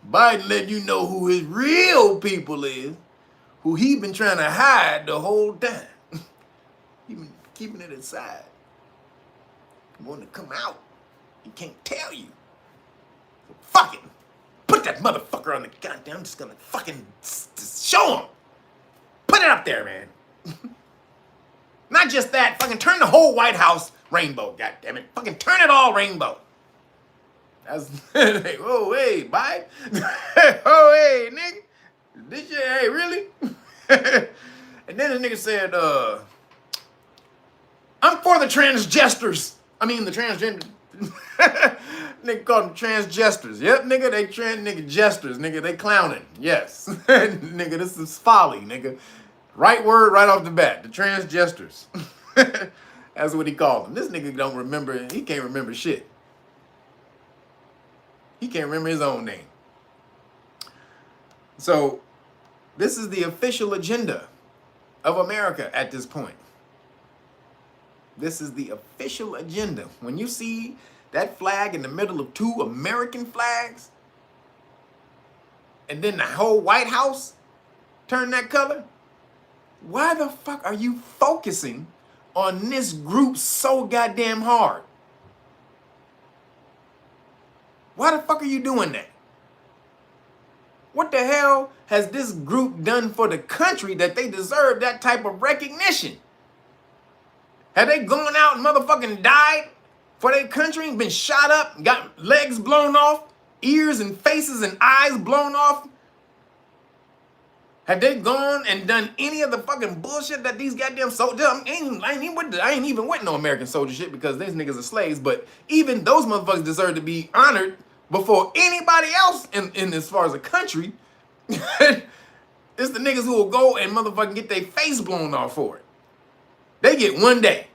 Biden letting you know who his real people is, who he been trying to hide the whole time. He been keeping it inside. Want to come out. He can't tell you. So fuck it. Put that motherfucker on the goddamn. I'm just gonna fucking show him. Put it up there, man. Not just that. Fucking turn the whole White House rainbow. God damn it. Fucking turn it all rainbow. That's oh hey, bye. Oh hey, nigga. This shit, hey, really? And then the nigga said, I'm for the transgesters. I mean the transgender. Nigga called them transgesters. Yep, nigga, they nigga jesters, nigga, they clowning. Yes. Nigga, this is folly, nigga. Right word right off the bat. The transgesters. That's what he called them. This nigga don't remember, he can't remember shit. He can't remember his own name. So, this is the official agenda of America at this point. This is the official agenda. When you see that flag in the middle of 2 American flags, and then the whole White House turn that color, why the fuck are you focusing on this group so goddamn hard? Why the fuck are you doing that? What the hell has this group done for the country that they deserve that type of recognition? Have they gone out and motherfucking died for their country, been shot up, got legs blown off, ears and faces and eyes blown off? Have they gone and done any of the fucking bullshit that these goddamn soldiers? I ain't even with no American soldier shit because these niggas are slaves, but even those motherfuckers deserve to be honored before anybody else in as far as a country. It's the niggas who will go and motherfucking get their face blown off for it. They get 1 day.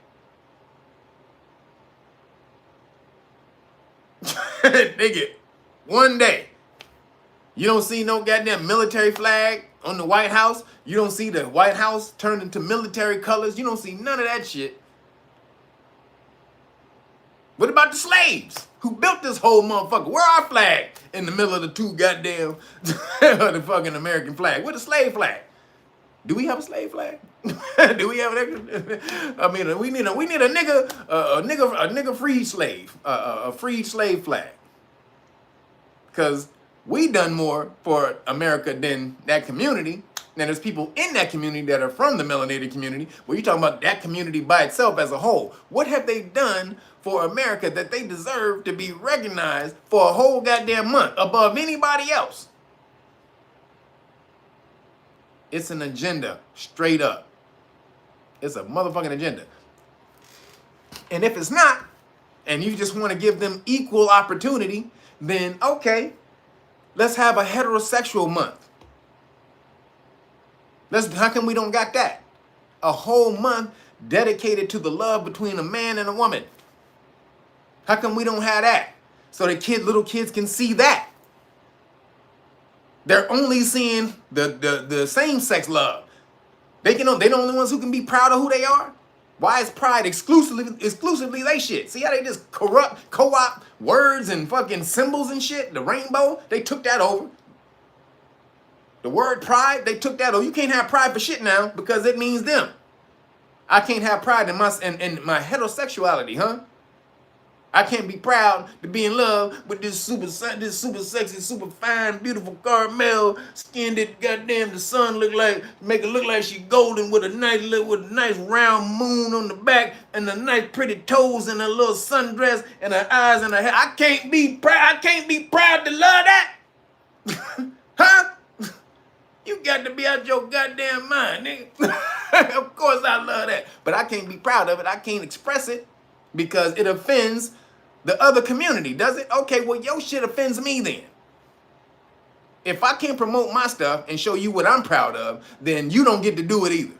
They get 1 day. You don't see no goddamn military flag on the White House. You don't see the White House turned into military colors. You don't see none of that shit. What about the slaves who built this whole motherfucker? Where our flag in the middle of the 2 goddamn the fucking American flag? Where the slave flag? Do we have a slave flag? Do we have an extra? I mean, we need a nigga free slave, a free slave flag. Because we done more for America than that community. Now there's people in that community that are from the melanated community. Well, you're talking about that community by itself as a whole. What have they done for America that they deserve to be recognized for a whole goddamn month above anybody else? It's an agenda, straight up. It's a motherfucking agenda. And if it's not, and you just want to give them equal opportunity, then okay, let's have a heterosexual month. How come we don't got that? A whole month dedicated to the love between a man and a woman. How come we don't have that? So the little kids can see that. They're only seeing the same-sex love. They're the only ones who can be proud of who they are. Why is pride exclusively they shit? See how they just co-opt words and fucking symbols and shit? The rainbow, they took that over. The word pride, they took that over. You can't have pride for shit now because it means them. I can't have pride in my heterosexuality, huh? I can't be proud to be in love with this super sexy, super fine, beautiful caramel skin that goddamn the sun make it look like she golden with a nice round moon on the back and the nice pretty toes and a little sundress and her eyes and her hair. I can't be proud to love that. Huh? You got to be out your goddamn mind, nigga. Of course I love that. But I can't be proud of it. I can't express it because it offends the other community, does it? Okay, well, your shit offends me then. If I can't promote my stuff and show you what I'm proud of, then you don't get to do it either.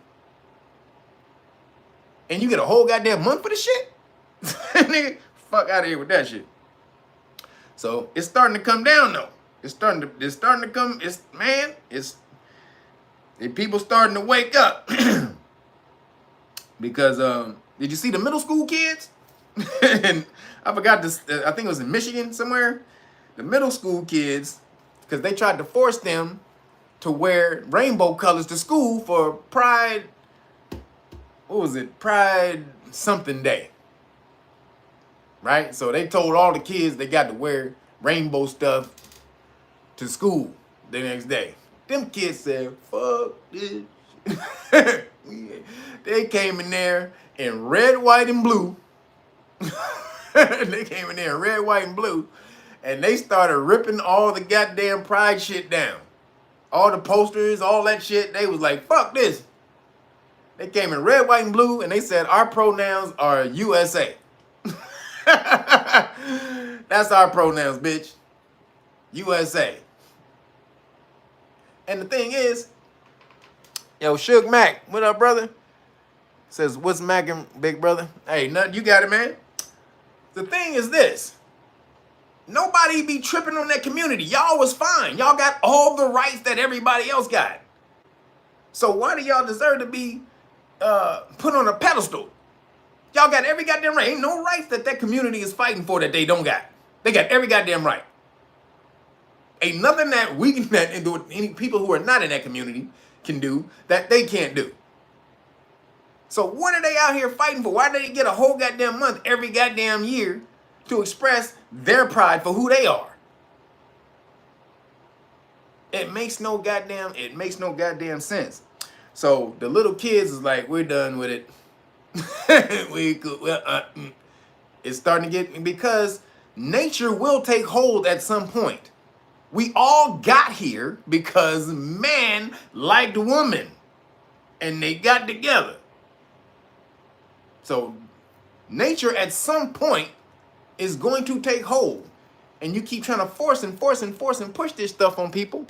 And you get a whole goddamn month for the shit? Nigga, fuck out of here with that shit. So it's starting to come down though. It's starting to come, people starting to wake up. Because did you see the middle school kids? And I forgot this, I think it was in Michigan somewhere. The middle school kids, because they tried to force them to wear rainbow colors to school for Pride, what was it? Pride something day. Right? So they told all the kids they got to wear rainbow stuff to school the next day. Them kids said, fuck this shit. They came in there in red, white, and blue. They came in there in red, white, and blue. And they started ripping all the goddamn pride shit down. All the posters, all that shit. They was like, fuck this. They came in red, white, and blue, and they said, our pronouns are USA. That's our pronouns, bitch. USA. And the thing is, yo, Suge Mac, what up, brother? Says, what's macking, big brother? Hey, nothing, you got it, man. The thing is this. Nobody be tripping on that community. Y'all was fine. Y'all got all the rights that everybody else got. So why do y'all deserve to be put on a pedestal? Y'all got every goddamn right. Ain't no rights that community is fighting for that they don't got. They got every goddamn right. Ain't nothing that any people who are not in that community can do that they can't do. So what are they out here fighting for? Why do they get a whole goddamn month every goddamn year to express their pride for who they are? It makes no goddamn sense. So the little kids is like, we're done with it. It's starting to get, because nature will take hold at some point. We all got here because man liked woman and they got together. So nature at some point is going to take hold, and you keep trying to force and push this stuff on people.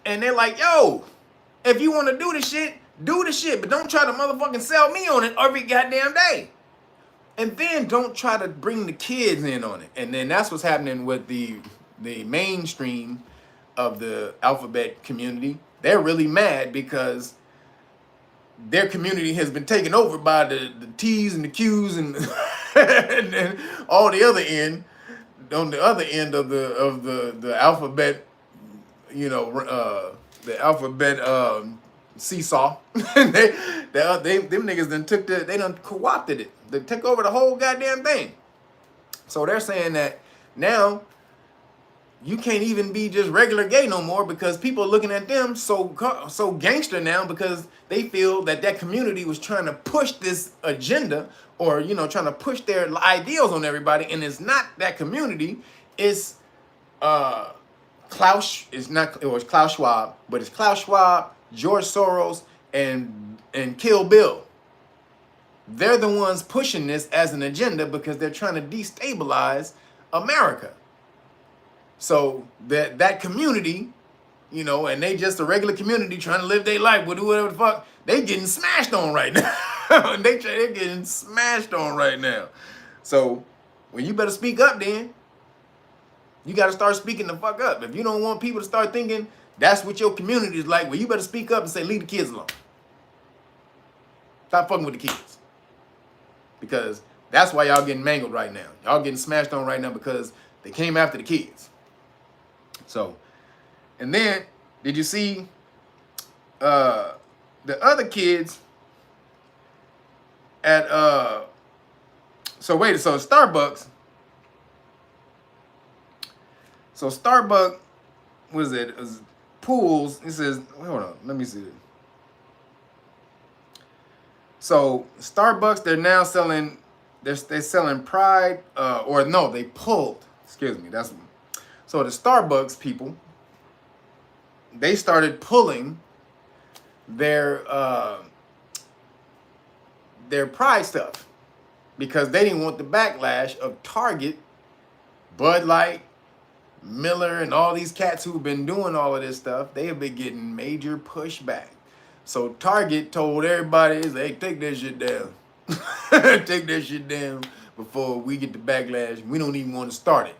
And they're like, yo, if you want to do the shit, but don't try to motherfucking sell me on it every goddamn day. And then don't try to bring the kids in on it. And then that's what's happening with the mainstream of the alphabet community. They're really mad because their community has been taken over by the T's and the Q's and, and then all the other end, on the other end of the alphabet, you know, the alphabet seesaw. them niggas done co-opted it. They took over the whole goddamn thing. So they're saying that now you can't even be just regular gay no more because people are looking at them so gangster now because they feel that community was trying to push this agenda or, you know, trying to push their ideals on everybody. And it's not that community. It's Klaus Schwab, but it's Klaus Schwab, George Soros, and Kill Bill. They're the ones pushing this as an agenda because they're trying to destabilize America. So that community, you know, and they just a regular community trying to live their life, do whatever the fuck, they getting smashed on right now. They're getting smashed on right now. So when you better speak up then. You got to start speaking the fuck up. If you don't want people to start thinking that's what your community is like, well, you better speak up and say, leave the kids alone. Stop fucking with the kids. Because that's why y'all getting mangled right now. Y'all getting smashed on right now because they came after the kids. So, and then, did you see the other kids at, so Starbucks, was it pools, it says, hold on, let me see it. So Starbucks, they're now selling, they're selling Pride, or no, they pulled, excuse me, that's, so the Starbucks people, they started pulling their Pride stuff because they didn't want the backlash of Target, Bud Light, Miller, and all these cats who've been doing all of this stuff. They have been getting major pushback. So Target told everybody, hey, take that shit down. Take that shit down before we get the backlash. We don't even want to start it.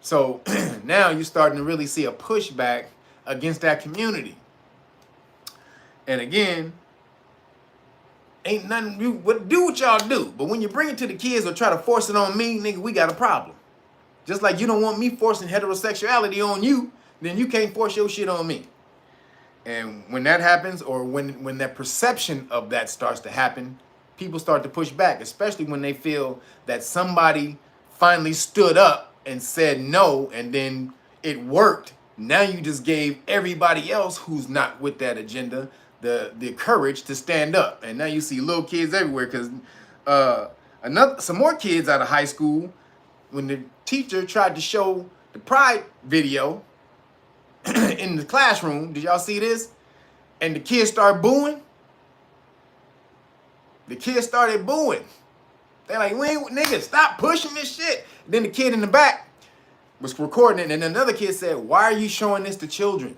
So now you're starting to really see a pushback against that community. And again, ain't nothing, do what y'all do. But when you bring it to the kids or try to force it on me, nigga, we got a problem. Just like you don't want me forcing heterosexuality on you, then you can't force your shit on me. And when that happens, or when that perception of that starts to happen, people start to push back, especially when they feel that somebody finally stood up and said no, and then it worked. Now you just gave everybody else who's not with that agenda the courage to stand up. And now you see little kids everywhere, because some more kids out of high school, when the teacher tried to show the Pride video in the classroom, did y'all see this? And the kids started booing. The kids started booing. They're like, nigga, stop pushing this shit. Then the kid in the back was recording it, and another kid said, why are you showing this to children?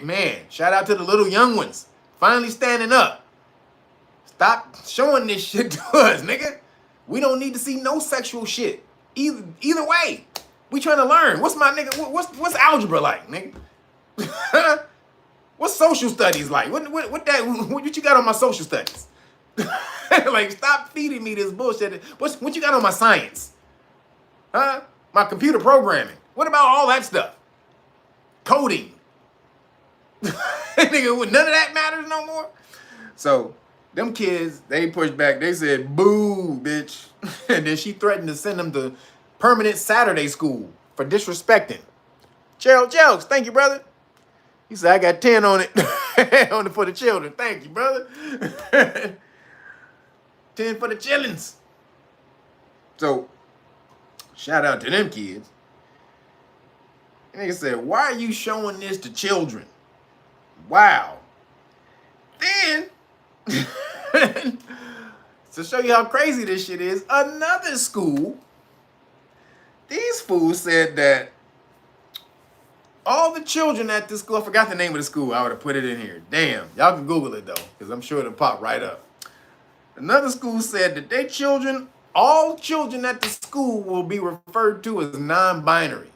Man, shout out to the little young ones finally standing up. Stop showing this shit to us, nigga. We don't need to see no sexual shit. Either way, we trying to learn. What's my nigga? What's algebra like, nigga? What's social studies like? What you got on my social studies? Like, stop feeding me this bullshit. What you got on my science? Huh? My computer programming. What about all that stuff? Coding. Nigga, none of that matters no more. So them kids, they pushed back. They said, boo, bitch. And then she threatened to send them to permanent Saturday school for disrespecting. Gerald Jokes, thank you, brother. He said, I got 10 on it. On it for the children. Thank you, brother. 10 for the chillins. So, shout out to them kids. And they said, why are you showing this to children? Wow. Then, to show you how crazy this shit is, another school, these fools said that all the children at this school, I forgot the name of the school, I would have put it in here. Damn, y'all can Google it though, because I'm sure it'll pop right up. Another school said that all children at the school will be referred to as non-binary.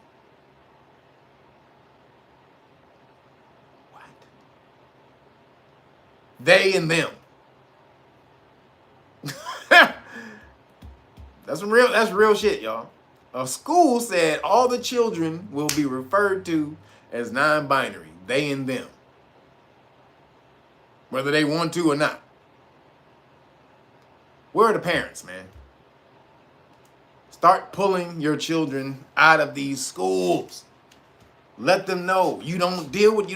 What? They and them. That's real shit, y'all. A school said all the children will be referred to as non-binary, they and them, whether they want to or not. Where are the parents, man? Start pulling your children out of these schools. Let them know you don't deal with,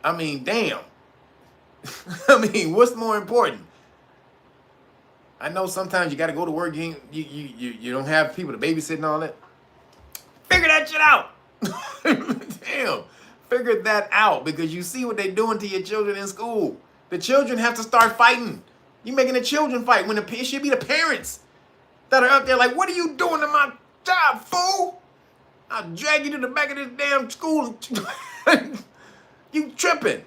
I mean, damn. I mean, what's more important? I know sometimes you got to go to work. You don't have people to babysit and all that. Figure that shit out. Damn. Figure that out, because you see what they're doing to your children in school. The children have to start fighting. You're making the children fight when it should be the parents that are up there like, what are you doing to my job, fool? I'll drag you to the back of this damn school. You tripping.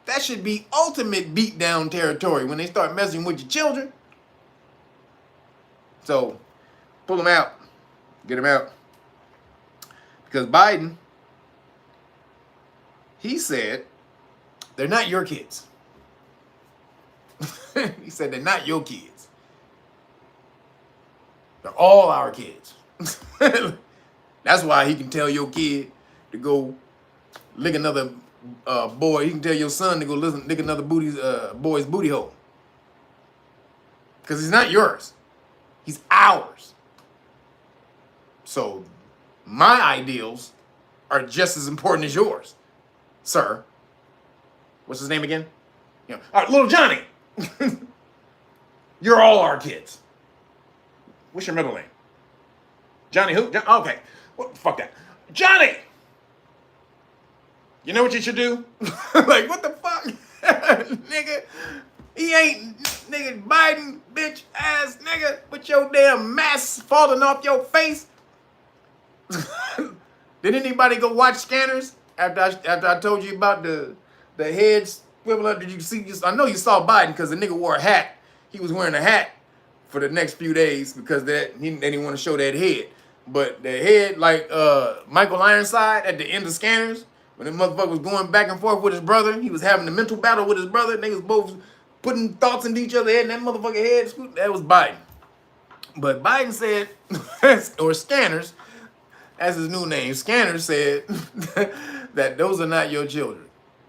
That should be ultimate beatdown territory when they start messing with your children. So, pull them out. Get them out. Because Biden, He said, they're not your kids. He said, they're not your kids. They're all our kids. That's why he can tell your kid to go lick another boy. He can tell your son to go lick another boy's booty hole. Because he's not yours. He's ours. So my ideals are just as important as yours, sir. What's his name again? You know, all right, little Johnny. You're all our kids. What's your middle name? Johnny who? Okay. Well, fuck that. Johnny! You know what you should do? Like, what the fuck? Nigga, he ain't, nigga, Biden, bitch ass nigga, with your damn mask falling off your face. Did anybody go watch Scanners after I told you about the heads swivel up? Did you see? I know you saw Biden because the nigga wore a hat. He was wearing a hat for the next few days because they didn't want to show that head. But the head, like Michael Ironside at the end of Scanners, when the motherfucker was going back and forth with his brother, he was having a mental battle with his brother. They was both putting thoughts into each other's head, and that motherfucker head, that was Biden. But Biden said, or Scanners, as his new name, Scanners said that those are not your children.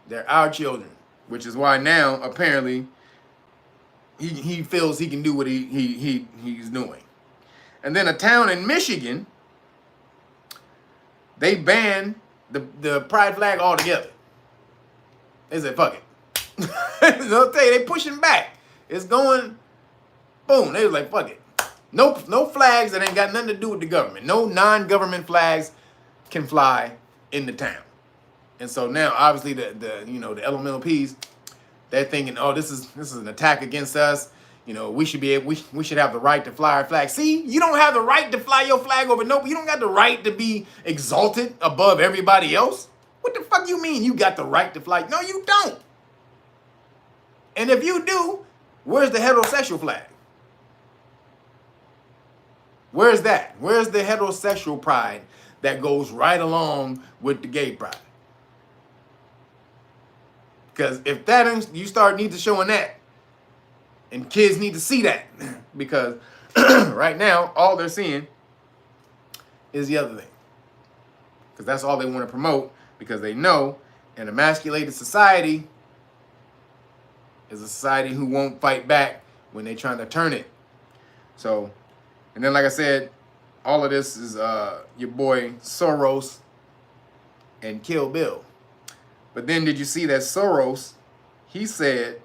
They're our children, which is why now, apparently, he feels he can do what he's doing. And then a town in Michigan, they banned the pride flag altogether. They said, fuck it. I'll tell you, they pushing back. It's going, boom. They was like, fuck it. No flags that ain't got nothing to do with the government. No non-government flags can fly in the town. And so now, obviously, the elemental P's, they're thinking, oh, this is an attack against us. You know, we should have the right to fly our flag. See, you don't have the right to fly your flag over you don't got the right to be exalted above everybody else. What the fuck you mean you got the right to fly? No, you don't. And if you do, where's the heterosexual flag? Where's that? Where's the heterosexual pride that goes right along with the gay pride? Because if that you need to showing that, and kids need to see that, because right now all they're seeing is the other thing. Because that's all they want to promote, because they know an emasculated society is a society who won't fight back when they're trying to turn it. So, and then like I said, all of this is your boy Soros and Kill Bill. But then did you see that Soros, he said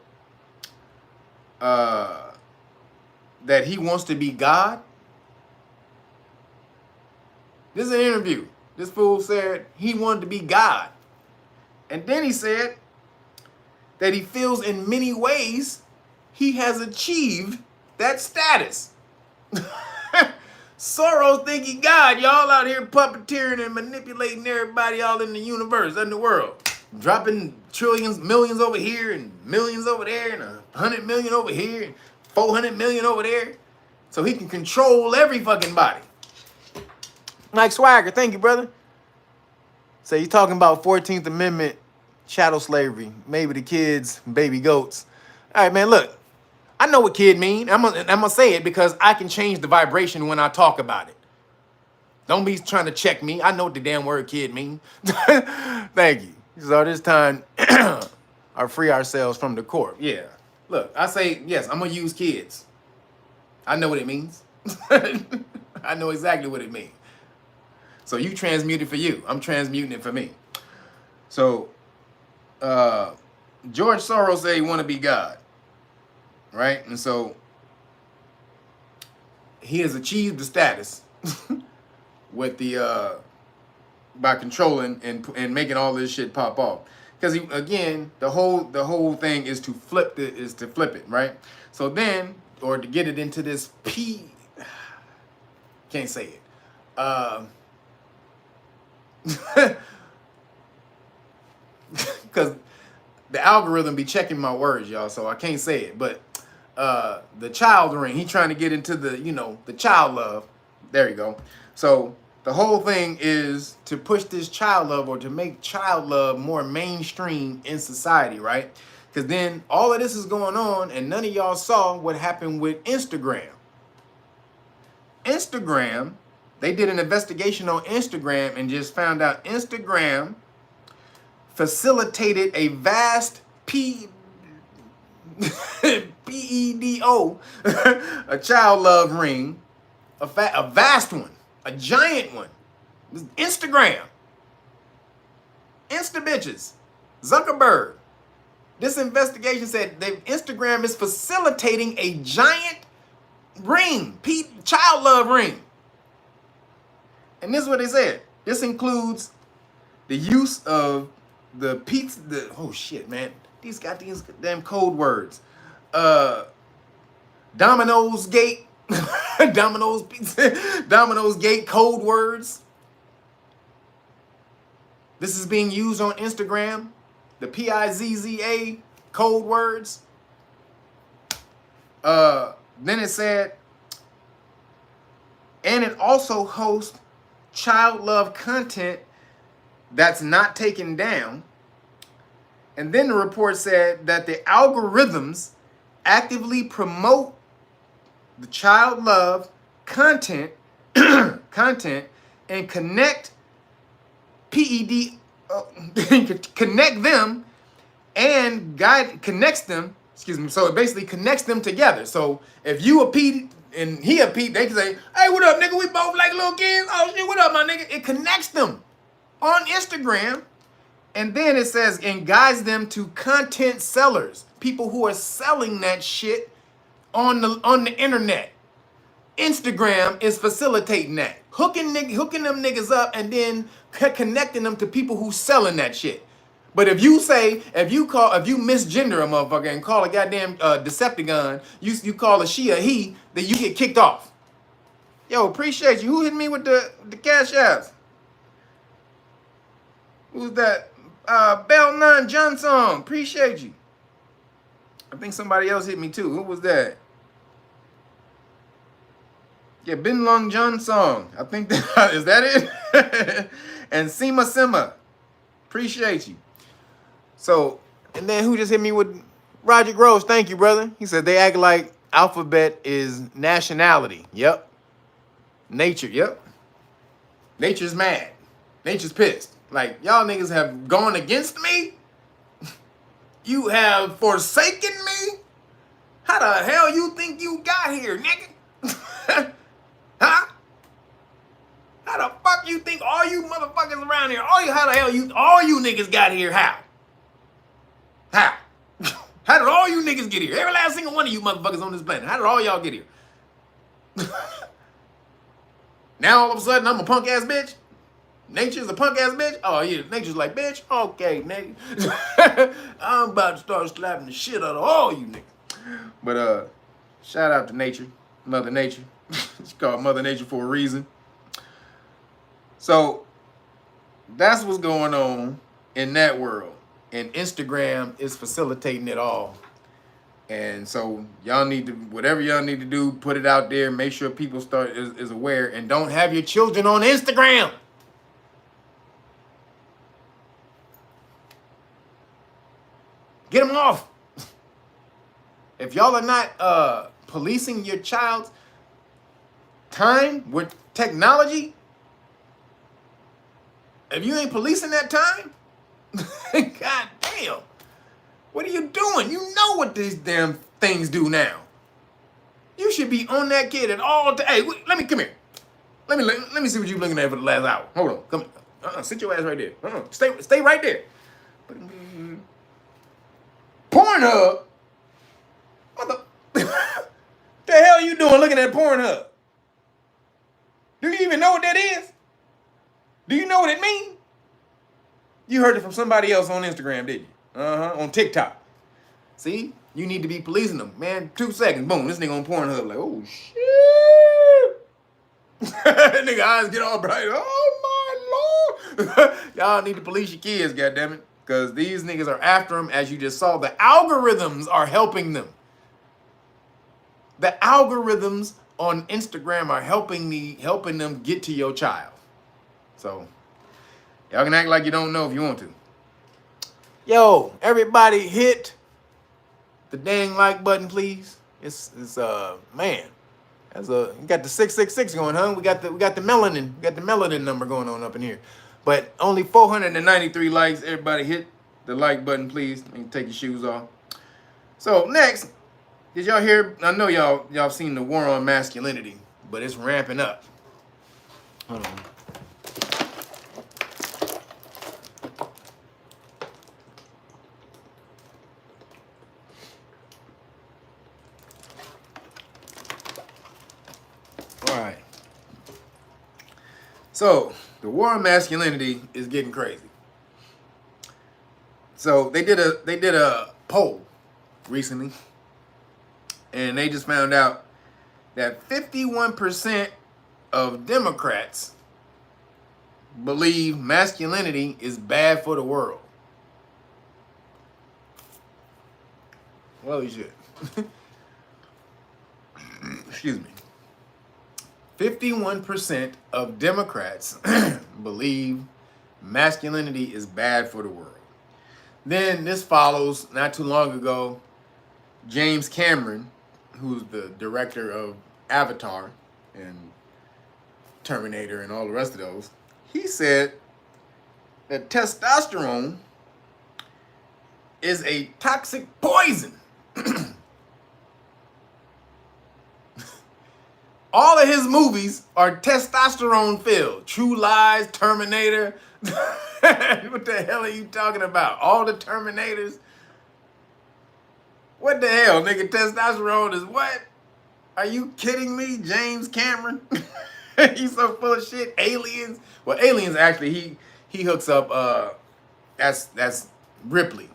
that he wants to be God? This is an interview. This fool said he wanted to be God. And then he said that he feels in many ways he has achieved that status. Soros think he God. Y'all out here puppeteering and manipulating everybody all in the universe, in the world. Dropping trillions, millions over here and millions over there and 100 million over here and 400 million over there. So he can control every fucking body. Mike Swagger, thank you, brother. So he's talking about 14th Amendment, chattel slavery, maybe the kids, baby goats. All right, man, look. I know what kid mean. I'm gonna say it because I can change the vibration when I talk about it. Don't be trying to check me. I know what the damn word kid mean. Thank you. So this time, I free ourselves from the court. Yeah. Look, I say, yes, I'm going to use kids. I know what it means. I know exactly what it means. So you transmute it for you. I'm transmuting it for me. So George Soros said he want to be God. Right? And so he has achieved the status with the by controlling and making all this shit pop off. Because again, the whole thing is to flip it, right? So then, or to get it into this can't say it. Because the algorithm be checking my words, y'all, so I can't say it. But the child ring, he trying to get into the, the child love. There you go. So The whole thing is to push this child love or to make child love more mainstream in society, right? Because then all of this is going on and none of y'all saw what happened with Instagram. Instagram, they did an investigation on Instagram and just found out Instagram facilitated a vast PEDO, a child love ring, a vast one, a giant one. Instagram. Insta bitches. Zuckerberg. This investigation said that Instagram is facilitating a giant ring, child love ring. And this is what they said. This includes the use of the pizza, oh shit, man. These got these damn code words. Domino's Gate, Domino's Pizza, Domino's Gate code words. This is being used on Instagram. The PIZZA code words. Then it said, and it also hosts child love content that's not taken down. And then the report said that the algorithms actively promote the child love content content and connect connect them and connects them, so it basically connects them together. So if you a Pete and he a Pete, they can say, hey, what up, nigga? We both like little kids. Oh shit, what up, my nigga? It connects them on Instagram. And then it says, and guides them to content sellers, people who are selling that shit on the internet. Instagram is facilitating that, hooking them niggas up, and then connecting them to people who selling that shit. But if you misgender a motherfucker and call a goddamn Decepticon, you call a she a he, then you get kicked off. Yo, appreciate you. Who hit me with the cash apps? Who's that? Bell 9 Johnson, appreciate you. I think somebody else hit me too. Who was that? Yeah, Bin Long Johnson. I think that is that it? And Sima, appreciate you. So, and then who just hit me with Roger Groves? Thank you, brother. He said they act like alphabet is nationality. Yep. Nature. Yep. Nature's mad. Nature's pissed. Like, y'all niggas have gone against me? You have forsaken me? How the hell you think you got here, nigga? Huh? How the fuck you think all you motherfuckers around here, all you niggas got here, how? How? How did all you niggas get here? Every last single one of you motherfuckers on this planet. How did all y'all get here? Now all of a sudden I'm a punk ass bitch? Nature's a punk ass bitch? Oh yeah, nature's like, bitch, okay, nigga. I'm about to start slapping the shit out of all you niggas. But shout out to nature, Mother Nature. It's called Mother Nature for a reason. So that's what's going on in that world. And Instagram is facilitating it all. And so y'all need to, whatever y'all need to do, put it out there, make sure people is aware, and don't have your children on Instagram. Get them off. If y'all are not policing your child's time with technology, if you ain't policing that time, god damn, what are you doing? You know what these damn things do now. You should be on that kid at all time. Hey, let me come here. Let me see what you looking at for the last hour. Hold on, come here. Sit your ass right there. Stay right there. Pornhub? What the hell are you doing looking at Pornhub? Do you even know what that is? Do you know what it means? You heard it from somebody else on Instagram, didn't you? On TikTok. See? You need to be policing them. Man, 2 seconds, boom, this nigga on Pornhub like, oh shit. Nigga eyes get all bright. Oh my Lord. Y'all need to police your kids, goddammit. Because these niggas are after them, as you just saw. The algorithms are helping them. The algorithms on Instagram are helping them get to your child. So y'all can act like you don't know if you want to. Yo, everybody hit the dang like button, please. It's man. You got the 666 going, huh? We got the melanin number going on up in here. But only 493 likes. Everybody hit the like button, please. You can take your shoes off. So next, did y'all hear? I know y'all seen the war on masculinity, but it's ramping up. Hold on. All right. So the war on masculinity is getting crazy. So they did a poll recently, and they just found out that 51% of Democrats believe masculinity is bad for the world. Well, you should. Excuse me. 51% of Democrats believe masculinity is bad for the world. Then this follows, not too long ago, James Cameron, who's the director of Avatar and Terminator and all the rest of those, he said that testosterone is a toxic poison. All of his movies are testosterone filled. True Lies, Terminator. What the hell are you talking about? All the Terminators? What the hell, nigga? Testosterone is what? Are you kidding me, James Cameron? He's so full of shit. Aliens. Well, Aliens actually he hooks up. That's Ripley.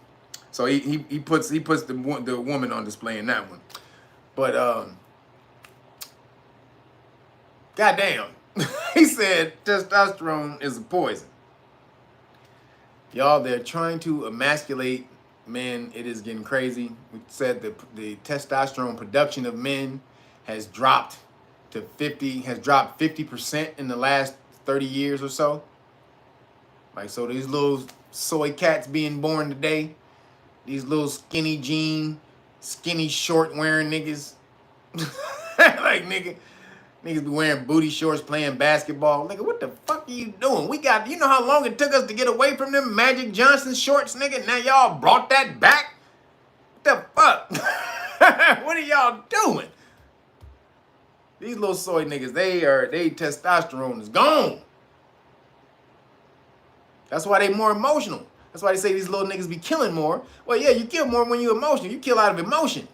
So he puts the woman on display in that one. But goddamn, he said testosterone is a poison. Y'all, they're trying to emasculate men. It is getting crazy. We said the testosterone production of men has dropped 50% in the last 30 years or so. Like, so these little soy cats being born today, these little skinny jean, skinny short wearing niggas, like niggas be wearing booty shorts playing basketball. Nigga, what the fuck are you doing? You know how long it took us to get away from them Magic Johnson shorts, nigga? Now y'all brought that back? What the fuck? What are y'all doing? These little soy niggas, they testosterone is gone. That's why they more emotional. That's why they say these little niggas be killing more. Well, yeah, you kill more when you're emotional. You kill out of emotion.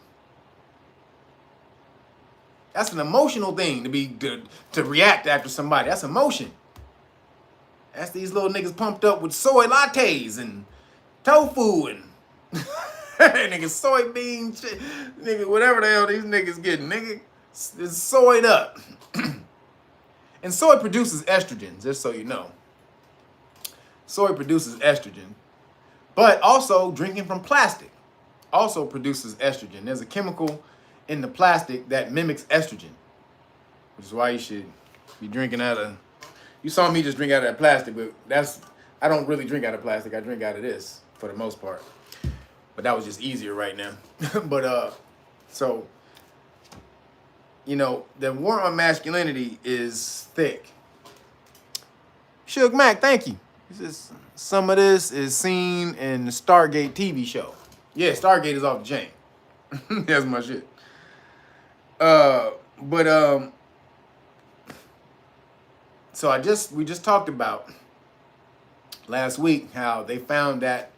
That's an emotional thing to react after somebody. That's emotion. That's these little niggas pumped up with soy lattes and tofu and nigga soybean shit. Nigga, whatever the hell these niggas getting, nigga, it's soyed up. And soy produces estrogen, just so you know. Soy produces estrogen. But also drinking from plastic also produces estrogen. There's a chemical in the plastic that mimics estrogen, which is why you should be drinking out of. You saw me just drink out of that plastic, but I don't really drink out of plastic. I drink out of this for the most part. But that was just easier right now. But so you know, the war on masculinity is thick. Suge Mac, thank you. Some of this is seen in the Stargate TV show. Yeah, Stargate is off the chain. That's my shit. So we just talked about last week how they found that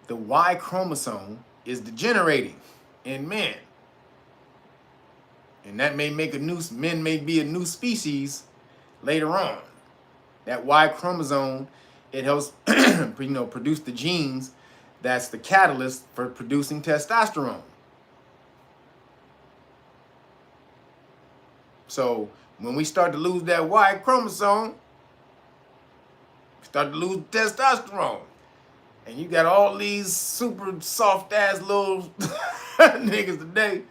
the Y chromosome is degenerating in men. And that may make men may be a new species later on. That Y chromosome, it helps produce the genes that's the catalyst for producing testosterone. So when we start to lose that Y chromosome, we start to lose testosterone. And you got all these super soft ass little niggas today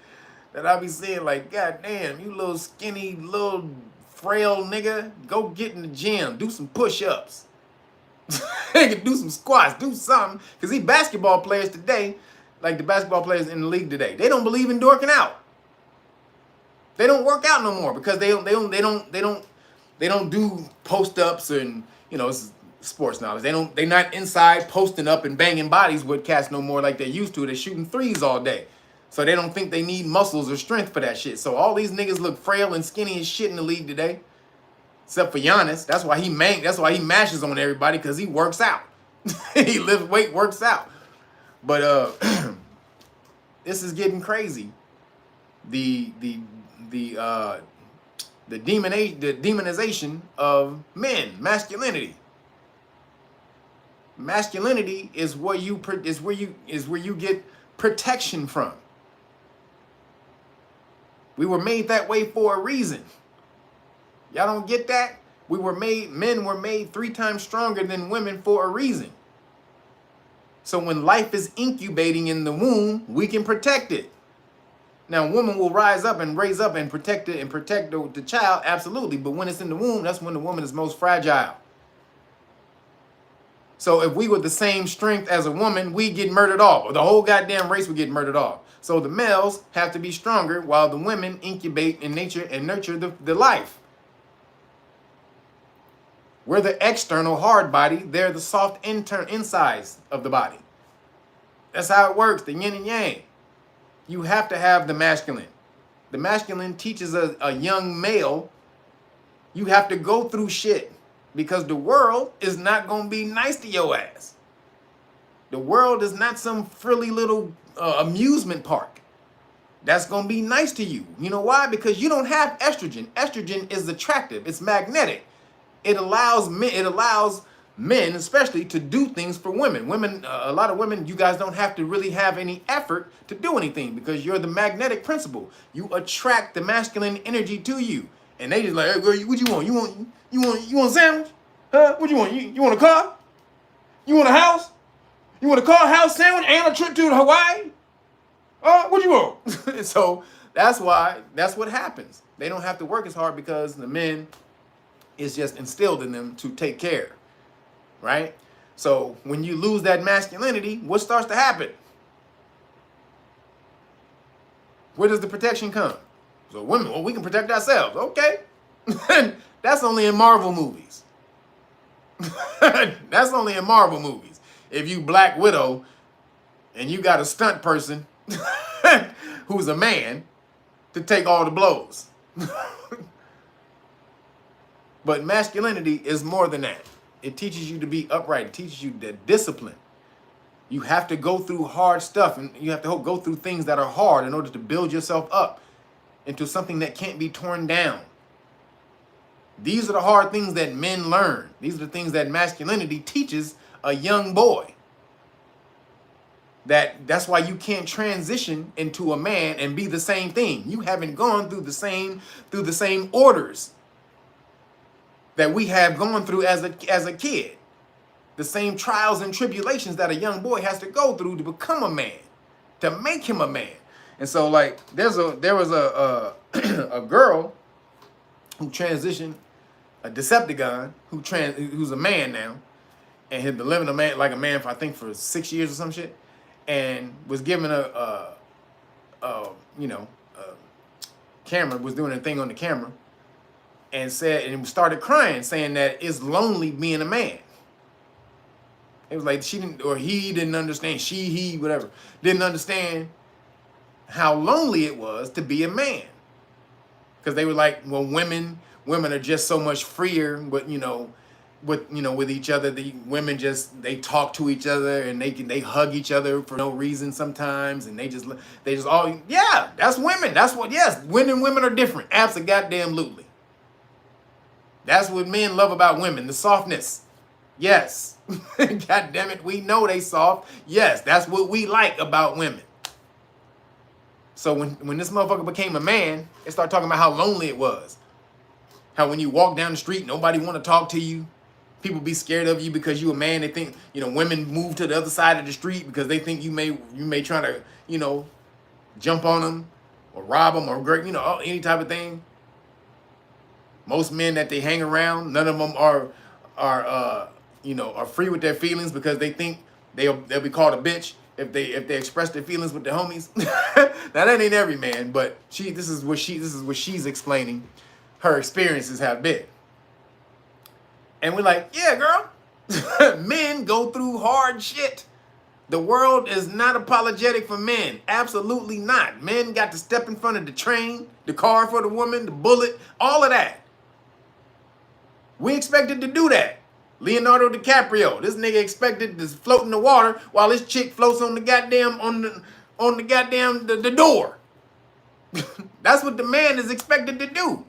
that I be seeing like, God damn, you little skinny, little frail nigga, go get in the gym, do some push-ups. Do some squats, do something. Because these basketball players today, like the basketball players in the league today, they don't believe in dorking out. They don't work out no more because they don't do post-ups and, you know, it's sports knowledge. They're not inside posting up and banging bodies with cats no more like they used to. They're shooting threes all day. So they don't think they need muscles or strength for that shit. So all these niggas look frail and skinny as shit in the league today. Except for Giannis. That's why he mashes on everybody, because he works out. He lifts weight, works out. But this is getting crazy. The demonization of men, masculinity. Masculinity is where you get protection from. We were made that way for a reason. Y'all don't get that? Men were made 3 times stronger than women for a reason. So when life is incubating in the womb, we can protect it. Now, a woman will rise up and raise up and protect it and protect the child, absolutely. But when it's in the womb, that's when the woman is most fragile. So if we were the same strength as a woman, we'd get murdered off. Or the whole goddamn race would get murdered off. So the males have to be stronger while the women incubate in nature and nurture the life. We're the external hard body. They're the soft insides of the body. That's how it works, the yin and yang. You have to have the masculine. The masculine teaches a young male, you have to go through shit because the world is not going to be nice to your ass. The world is not some frilly little amusement park that's going to be nice to you. You know why? Because you don't have estrogen. Estrogen is attractive. It's magnetic. It allows men especially to do things for women. A lot of women, you guys don't have to really have any effort to do anything because you're the magnetic principle. You attract the masculine energy to you. And they just like, hey, girl, what you want? You want a sandwich? Huh? What you want? You want a car? You want a house? You want a car, house, sandwich, and a trip to Hawaii? What you want? So that's what happens. They don't have to work as hard because the men is just instilled in them to take care. Right? So when you lose that masculinity, what starts to happen? Where does the protection come? So women, well, we can protect ourselves. Okay. That's only in Marvel movies. That's only in Marvel movies. If you Black Widow and you got a stunt person who's a man to take all the blows. But masculinity is more than that. It teaches you to be upright. It teaches you the discipline. You have to go through hard stuff, and you have to go through things that are hard in order to build yourself up into something that can't be torn down. These are the hard things that men learn. These are the things that masculinity teaches a young boy. That's why you can't transition into a man and be the same thing. You haven't gone through the same orders that we have gone through as a kid. The same trials and tribulations that a young boy has to go through to become a man, to make him a man. And so, like, there was a girl who transitioned, a Decepticon who's a man now, and had been living like a man for, I think, for 6 years or some shit, and was given a camera, was doing a thing on the camera, and started crying, saying that it's lonely being a man. It was like he didn't understand, he, whatever, didn't understand how lonely it was to be a man. Because they were like, well, women are just so much freer, but with each other. The women they talk to each other and they hug each other for no reason sometimes, and they just all, yeah, that's women. That's what, yes, women are different. Absolutely. That's what men love about women, the softness. Yes. God damn it, we know they soft. Yes, that's what we like about women. So when this motherfucker became a man, they started talking about how lonely it was. How when you walk down the street, nobody want to talk to you. People be scared of you because you a man. They think, women move to the other side of the street because they think you may try to, jump on them or rob them or any type of thing. Most men that they hang around, none of them are are free with their feelings because they think they'll be called a bitch if they express their feelings with their homies. Now that ain't every man, but this is what she's explaining her experiences have been. And we're like, yeah, girl, men go through hard shit. The world is not apologetic for men. Absolutely not. Men got to step in front of the train, the car for the woman, the bullet, all of that. We expected to do that. Leonardo DiCaprio, this nigga expected to float in the water while this chick floats on the goddamn the door. That's what the man is expected to do.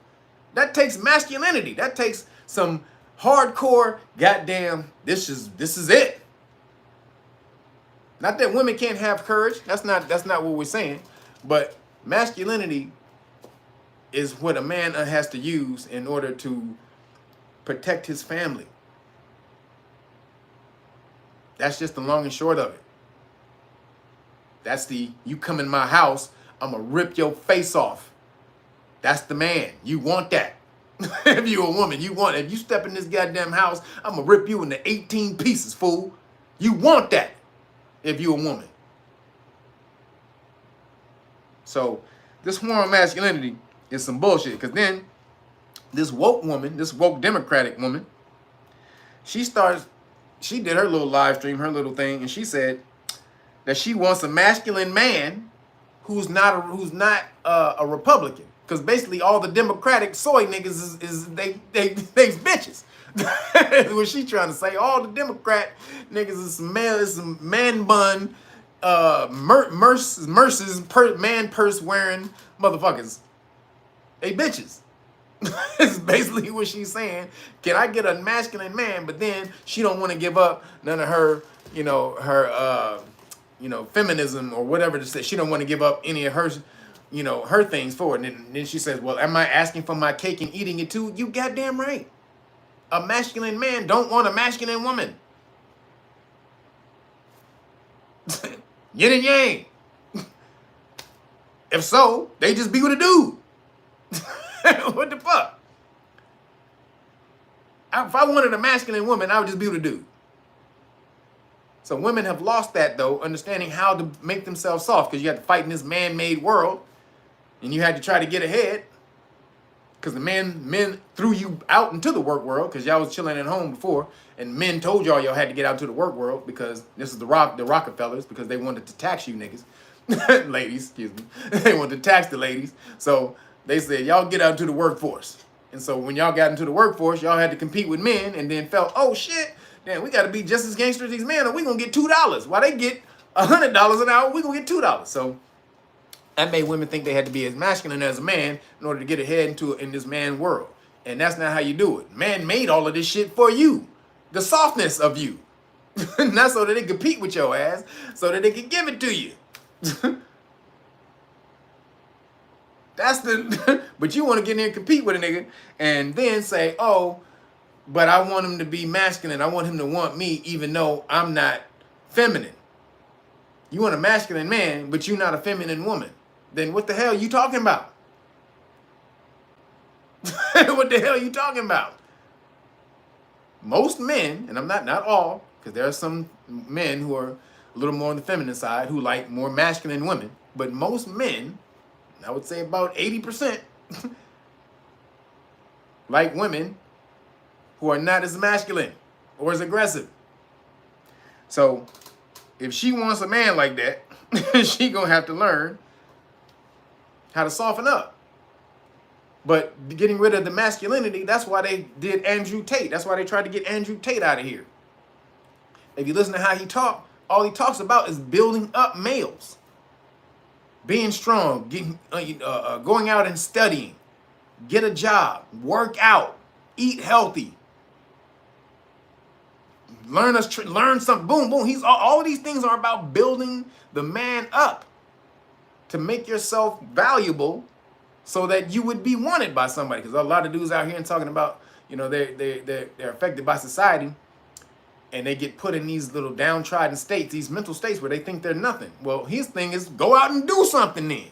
That takes masculinity. That takes some hardcore goddamn. This is it. Not that women can't have courage. That's not what we're saying. But masculinity is what a man has to use in order to protect his family. That's just the long and short of it. That's you come in my house, I'm going to rip your face off. That's the man. You want that. If you're a woman, you want it. If you step in this goddamn house, I'm going to rip you into 18 pieces, fool. You want that if you're a woman. So this war on masculinity is some bullshit, because then this woke woman, this woke Democratic woman, she did her little live stream, her little thing, and she said that she wants a masculine man who's not a Republican, because basically all the Democratic soy niggas is they bitches. What she trying to say? All the Democrat niggas is some man bun, man purse wearing motherfuckers. They bitches. It's basically what she's saying. Can I get a masculine man? But then she don't want to give up none of her, feminism or whatever to say. She don't want to give up any of her, her things for it. And then she says, well, am I asking for my cake and eating it too? You goddamn right. A masculine man don't want a masculine woman. Yin and yang. If so, they just be with a dude. What the fuck? If I wanted a masculine woman, I would just be with a dude. So women have lost that, though, understanding how to make themselves soft, because you had to fight in this man-made world, and you had to try to get ahead, because the men threw you out into the work world, because y'all was chilling at home before, and men told y'all had to get out to the work world, because this is the Rockefellers, because they wanted to tax you niggas. Ladies, excuse me. They wanted to tax the ladies. So they said, y'all get out to the workforce. And so when y'all got into the workforce, y'all had to compete with men, and then felt, oh shit, damn, we got to be just as gangster as these men, or we going to get $2. While they get $100 an hour, we going to get $2. So that made women think they had to be as masculine as a man in order to get ahead in this man world. And that's not how you do it. Man made all of this shit for you. The softness of you. Not so that they compete with your ass, so that they can give it to you. That's but you want to get in there and compete with a nigga and then say, oh, but I want him to be masculine. I want him to want me even though I'm not feminine. You want a masculine man, but you're not a feminine woman. Then what the hell are you talking about? What the hell are you talking about? Most men, and I'm not all, because there are some men who are a little more on the feminine side who like more masculine women, but most men, I would say about 80%, like women who are not as masculine or as aggressive. So if she wants a man like that, she gonna have to learn how to soften up. But getting rid of the masculinity, that's why they did Andrew Tate. That's why they tried to get Andrew Tate out of here. If you listen to how he talks, all he talks about is building up males. Being strong, going out and studying, get a job, work out, eat healthy, learn something. Boom, boom. All of these things are about building the man up to make yourself valuable, so that you would be wanted by somebody. Because a lot of dudes out here and talking about, they're affected by society, and they get put in these little downtrodden states, these mental states where they think they're nothing. Well, his thing is go out and do something then.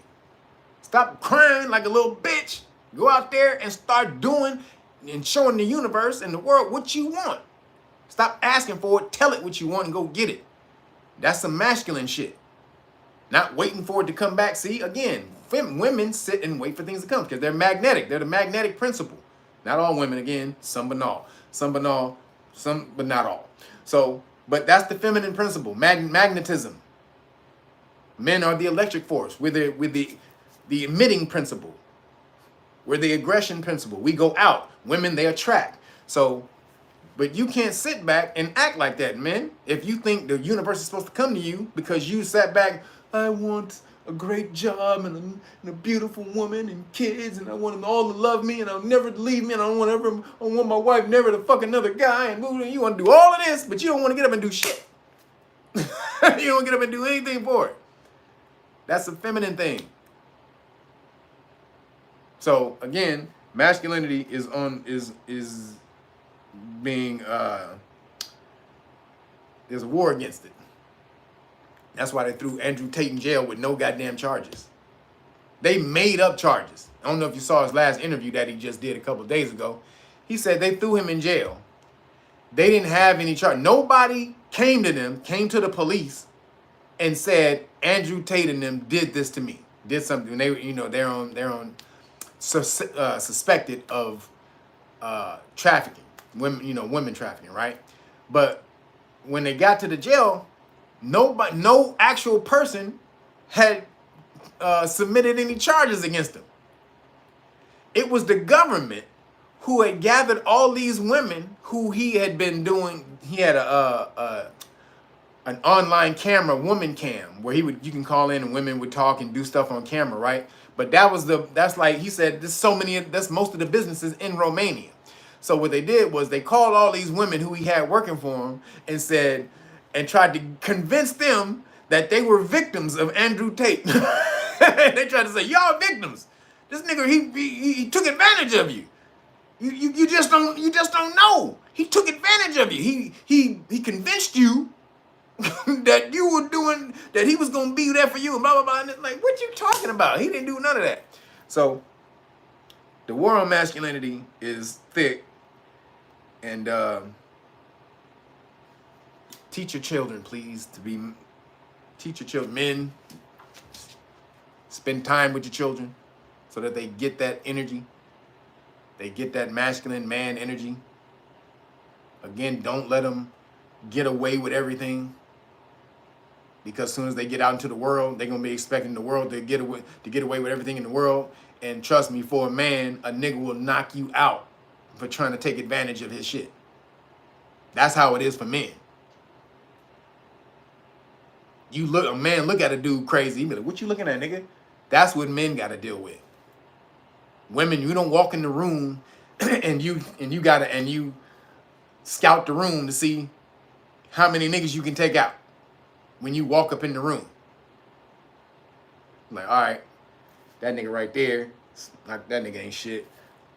Stop crying like a little bitch. Go out there and start doing and showing the universe and the world what you want. Stop asking for it. Tell it what you want and go get it. That's some masculine shit. Not waiting for it to come back. See, again, women sit and wait for things to come because they're magnetic. They're the magnetic principle. Not all women, again, some but not. Some but not all. So, but that's the feminine principle, magnetism. Men are the electric force. We're the emitting principle. We're the aggression principle. We go out. Women, they attract. So, but you can't sit back and act like that, men. If you think the universe is supposed to come to you because you sat back, I want a great job and a beautiful woman and kids, and I want them all to love me, and I'll never leave me, and I want my wife never to fuck another guy, and you want to do all of this, but you don't want to get up and do shit. You don't get up and do anything for it. That's a feminine thing. So again, masculinity is being there's a war against it. That's why they threw Andrew Tate in jail with no goddamn charges. They made up charges. I don't know if you saw his last interview that he just did a couple of days ago. He said they threw him in jail. They didn't have any charge. Nobody came to the police and said Andrew Tate and them did this to me, did something. They, they're on suspected of trafficking, women trafficking, right? But when they got to the jail, no actual person had submitted any charges against him. It was the government who had gathered all these women who he had been doing. He had an online camera, woman cam, where you can call in and women would talk and do stuff on camera, right? But that's like he said, that's most of the businesses in Romania. So what they did was they called all these women who he had working for him and tried to convince them that they were victims of Andrew Tate. They tried to say, y'all victims. This nigga, he took advantage of you. You just don't know. He took advantage of you. He convinced you that you were doing, that he was gonna be there for you and blah blah blah. And it's like, what you talking about? He didn't do none of that. So the war on masculinity is thick, and teach your children, please, teach your children, men, spend time with your children so that they get that energy. They get that masculine man energy. Again, don't let them get away with everything, because as soon as they get out into the world, they're gonna be expecting the world to get away with everything in the world. And trust me, for a man, a nigga will knock you out for trying to take advantage of his shit. That's how it is for men. A man look at a dude crazy, he be like, what you looking at, nigga? That's what men gotta deal with. Women, you don't walk in the room and you scout the room to see how many niggas you can take out when you walk up in the room. Like, all right, that nigga right there, that nigga ain't shit.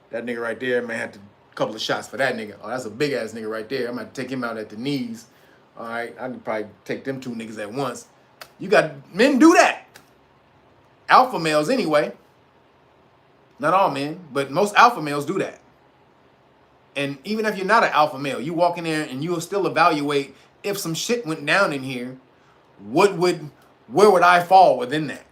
That nigga right there, man, had a couple of shots for that nigga. Oh, that's a big ass nigga right there. I'm gonna take him out at the knees. All right, I can probably take them two niggas at once. You got men do that. Alpha males anyway. Not all men, but most alpha males do that. And even if you're not an alpha male, you walk in there and you'll still evaluate, if some shit went down in here, where would I fall within that?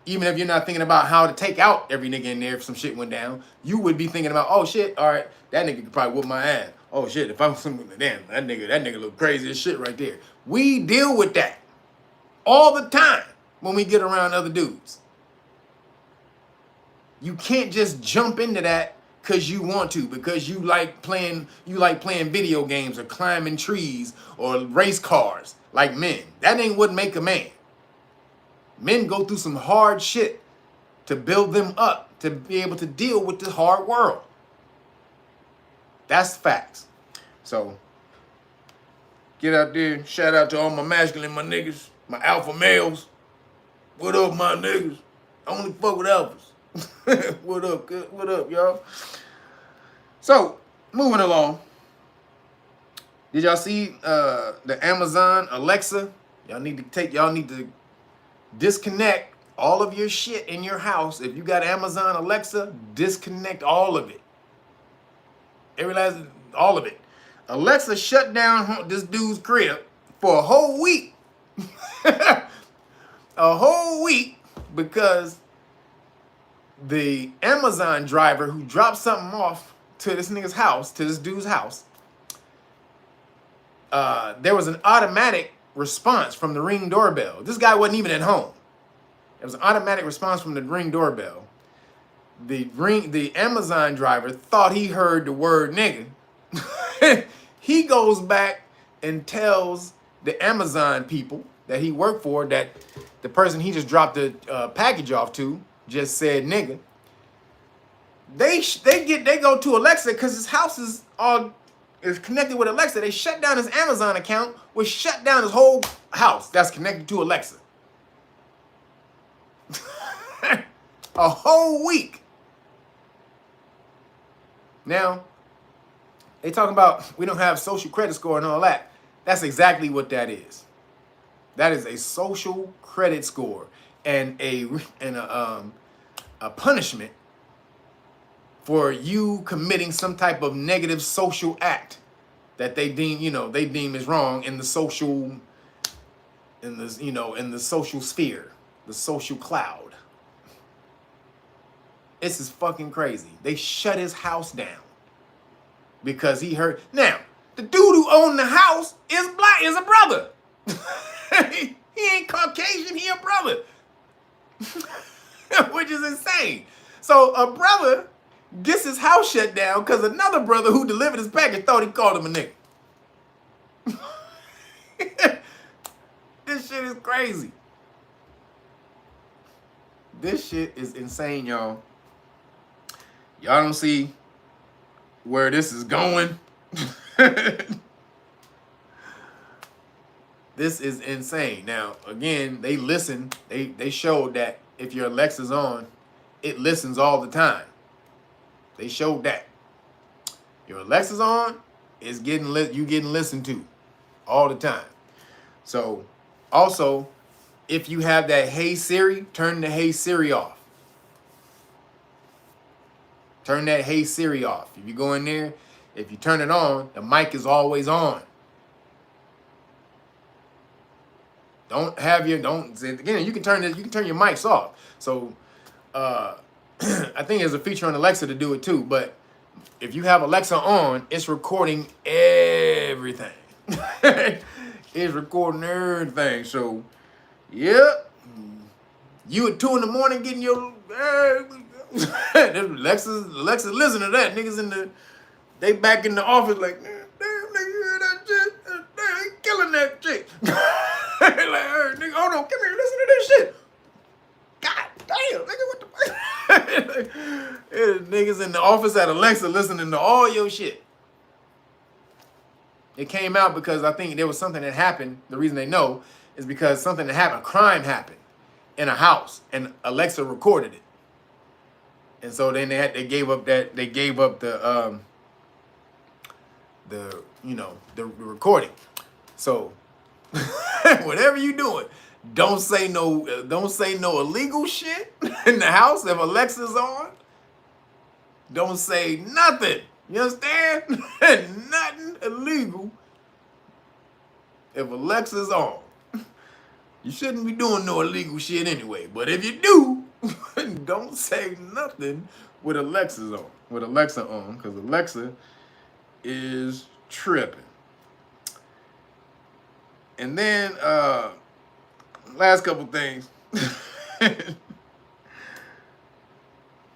Even if you're not thinking about how to take out every nigga in there if some shit went down, you would be thinking about, oh shit, all right, that nigga could probably whoop my ass. Oh shit, if I'm damn, that nigga look crazy as shit right there. We deal with that all the time when we get around other dudes. You can't just jump into that because you want to, because you like playing video games or climbing trees or race cars like men. That ain't what make a man. Men go through some hard shit to build them up to be able to deal with the hard world. That's facts. So get out there, shout out to all my masculine, my niggas, my alpha males. What up, my niggas? I only fuck with alphas. What up, good? What up, y'all? So, moving along. Did y'all see the Amazon Alexa? Y'all need to disconnect all of your shit in your house. If you got Amazon Alexa, disconnect all of it. All of it. Alexa shut down this dude's crib for a whole week. A whole week because the Amazon driver who dropped something off to this nigga's house, to this dude's house, there was an automatic response from the Ring doorbell. This guy wasn't even at home. There was an automatic response from the Ring doorbell. The Amazon driver thought he heard the word nigga. He goes back and tells the Amazon people that he worked for that the person he just dropped the package off to just said nigga. They go to Alexa because his house is connected with Alexa. They shut down his Amazon account, which shut down his whole house that's connected to Alexa. A whole week. Now, they talking about we don't have social credit score and all that. That's exactly what that is. That is a social credit score and a punishment for you committing some type of negative social act that they deem is wrong in the social sphere, the social cloud. This is fucking crazy. They shut his house down because he heard. Now, the dude who owned the house is black, is a brother. He ain't Caucasian, he a brother. Which is insane. So a brother gets his house shut down because another brother who delivered his package thought he called him a nigga. This shit is crazy. This shit is insane, y'all. Y'all don't see where this is going. This is insane. Now, again, they listen. They showed that if your Alexa's on, it listens all the time. They showed that. Your Alexa's on, it's you getting listened to all the time. So, also, if you have that Hey Siri, turn the Hey Siri off. Turn that Hey Siri off. If you go in there, if you turn it on, the mic is always on. Again, you can turn your mics off. So I think there's a feature on Alexa to do it too, but if you have Alexa on, it's recording everything. It's recording everything. So, yep. You at 2 a.m. getting your Alexa listen to that. Niggas they back in the office like, damn, nigga, you hear that shit? They killing that shit. Like, hey, nigga, hold on, come here, listen to this shit. God damn, nigga, what the fuck? Niggas in the office at Alexa listening to all your shit. It came out because I think there was something that happened. The reason they know is because something that happened, a crime happened in a house, and Alexa recorded it. And so then they gave up the recording. So whatever you doing, don't say no illegal shit in the house if Alexa's on. Don't say nothing. You understand? Nothing illegal if Alexa's on. You shouldn't be doing no illegal shit anyway. But if you do, don't say nothing with Alexa on, because Alexa is tripping. And then last couple things.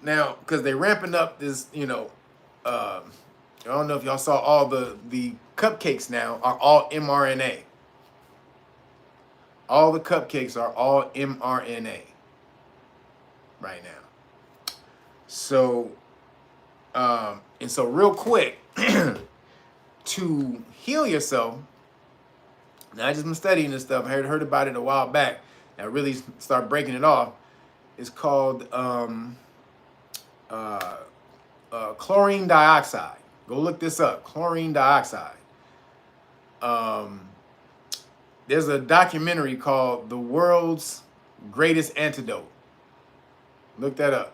Now, because they're ramping up this, I don't know if y'all saw all the cupcakes now are all mRNA. All the cupcakes are all mRNA right now. So, and so real quick, to heal yourself, now I just been studying this stuff. I heard about it a while back. I really started breaking it off. It's called chlorine dioxide. Go look this up, chlorine dioxide. There's a documentary called The World's Greatest Antidote. Look that up.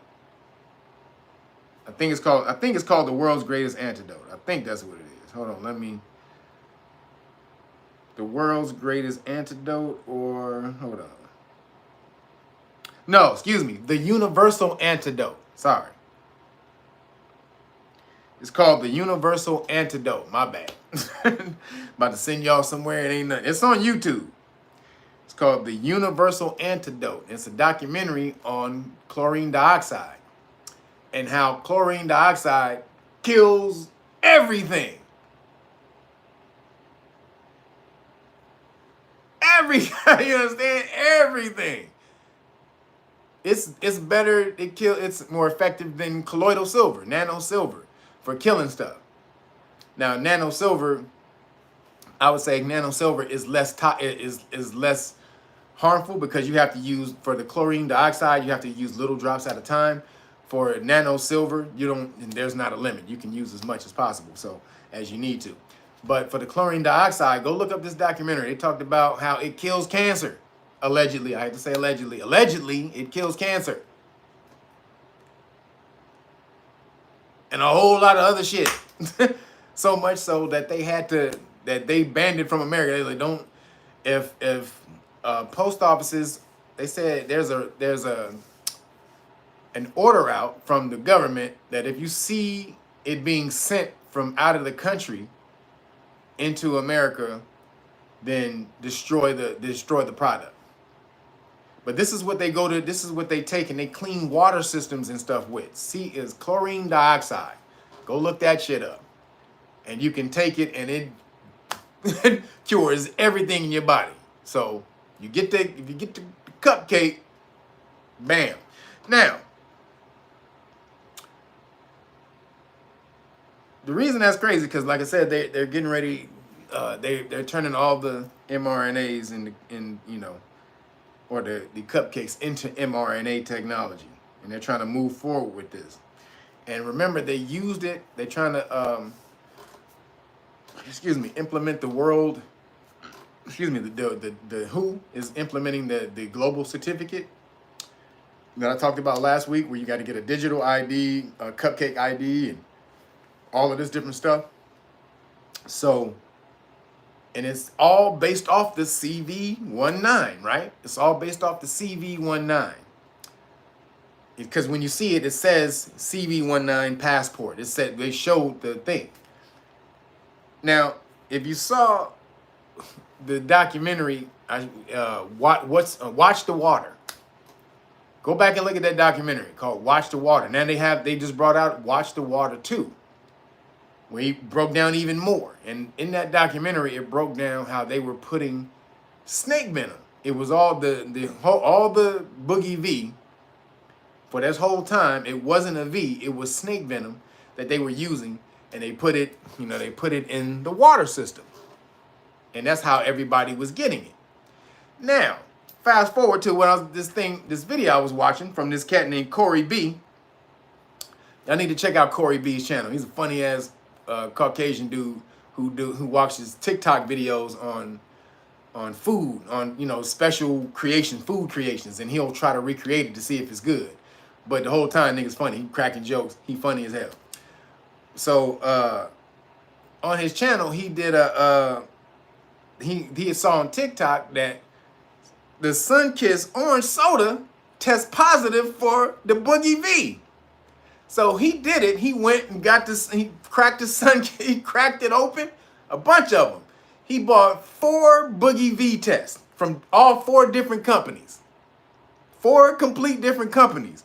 I think it's called The World's Greatest Antidote. I think that's what it is. Hold on, let me. The World's Greatest Antidote, or hold on. No, excuse me. The Universal Antidote. Sorry. It's called The Universal Antidote. My bad. About to send y'all somewhere. It ain't nothing. It's on YouTube. It's called The Universal Antidote. It's a documentary on chlorine dioxide and how chlorine dioxide kills everything. You understand? Everything. It's better. It's more effective than colloidal silver, nano silver, for killing stuff. Now, nano silver, I would say nano silver is less less harmful because you have to use, for the chlorine dioxide, you have to use little drops at a time. For nano silver, there's not a limit. You can use as much as possible, so as you need to. But for the chlorine dioxide, go look up this documentary. They talked about how it kills cancer. Allegedly, I have to say allegedly. Allegedly, it kills cancer. And a whole lot of other shit. So much so that they banned it from America. They like, don't, if post offices, they said there's an order out from the government that if you see it being sent from out of the country into America, then destroy the product. But this is what they this is what they take and they clean water systems and stuff with. See, is chlorine dioxide. Go look that shit up. And you can take it and it cures everything in your body. So if you get the cupcake, bam. Now, the reason that's crazy, because like I said, they're getting ready, they're turning all the mRNAs or the cupcakes into mRNA technology. And they're trying to move forward with this. And remember, they used it, they're trying to, implement the world, the WHO is implementing the global certificate that I talked about last week, where you got to get a digital ID, a cupcake ID, and all of this different stuff. So, and it's all based off the CV-ONE9, right? It's all based off the CV-ONE9. Because when you see it, it says CV-ONE9 passport. It said, they showed the thing. Now, if you saw the documentary, Watch the Water. Go back and look at that documentary called Watch the Water. Now they just brought out Watch the Water 2. Where he broke down even more. And in that documentary, it broke down how they were putting snake venom. It was all the boogie V. For this whole time, it wasn't a V, it was snake venom that they were using, and they put it in the water system. And that's how everybody was getting it. Now, fast forward to this video I was watching from this cat named Corey B. Y'all need to check out Corey B's channel. He's a funny ass Caucasian dude who watches TikTok videos on food, on special food creations, and he'll try to recreate it to see if it's good. But the whole time, nigga's funny. He cracking jokes. He funny as hell. So on his channel, he did he saw on TikTok that the Sunkist orange soda tests positive for the Boogie V. So he did it. He went and got this. He cracked he cracked it open, a bunch of them. He bought 4 Boogie V tests from all 4 different companies. 4 complete different companies.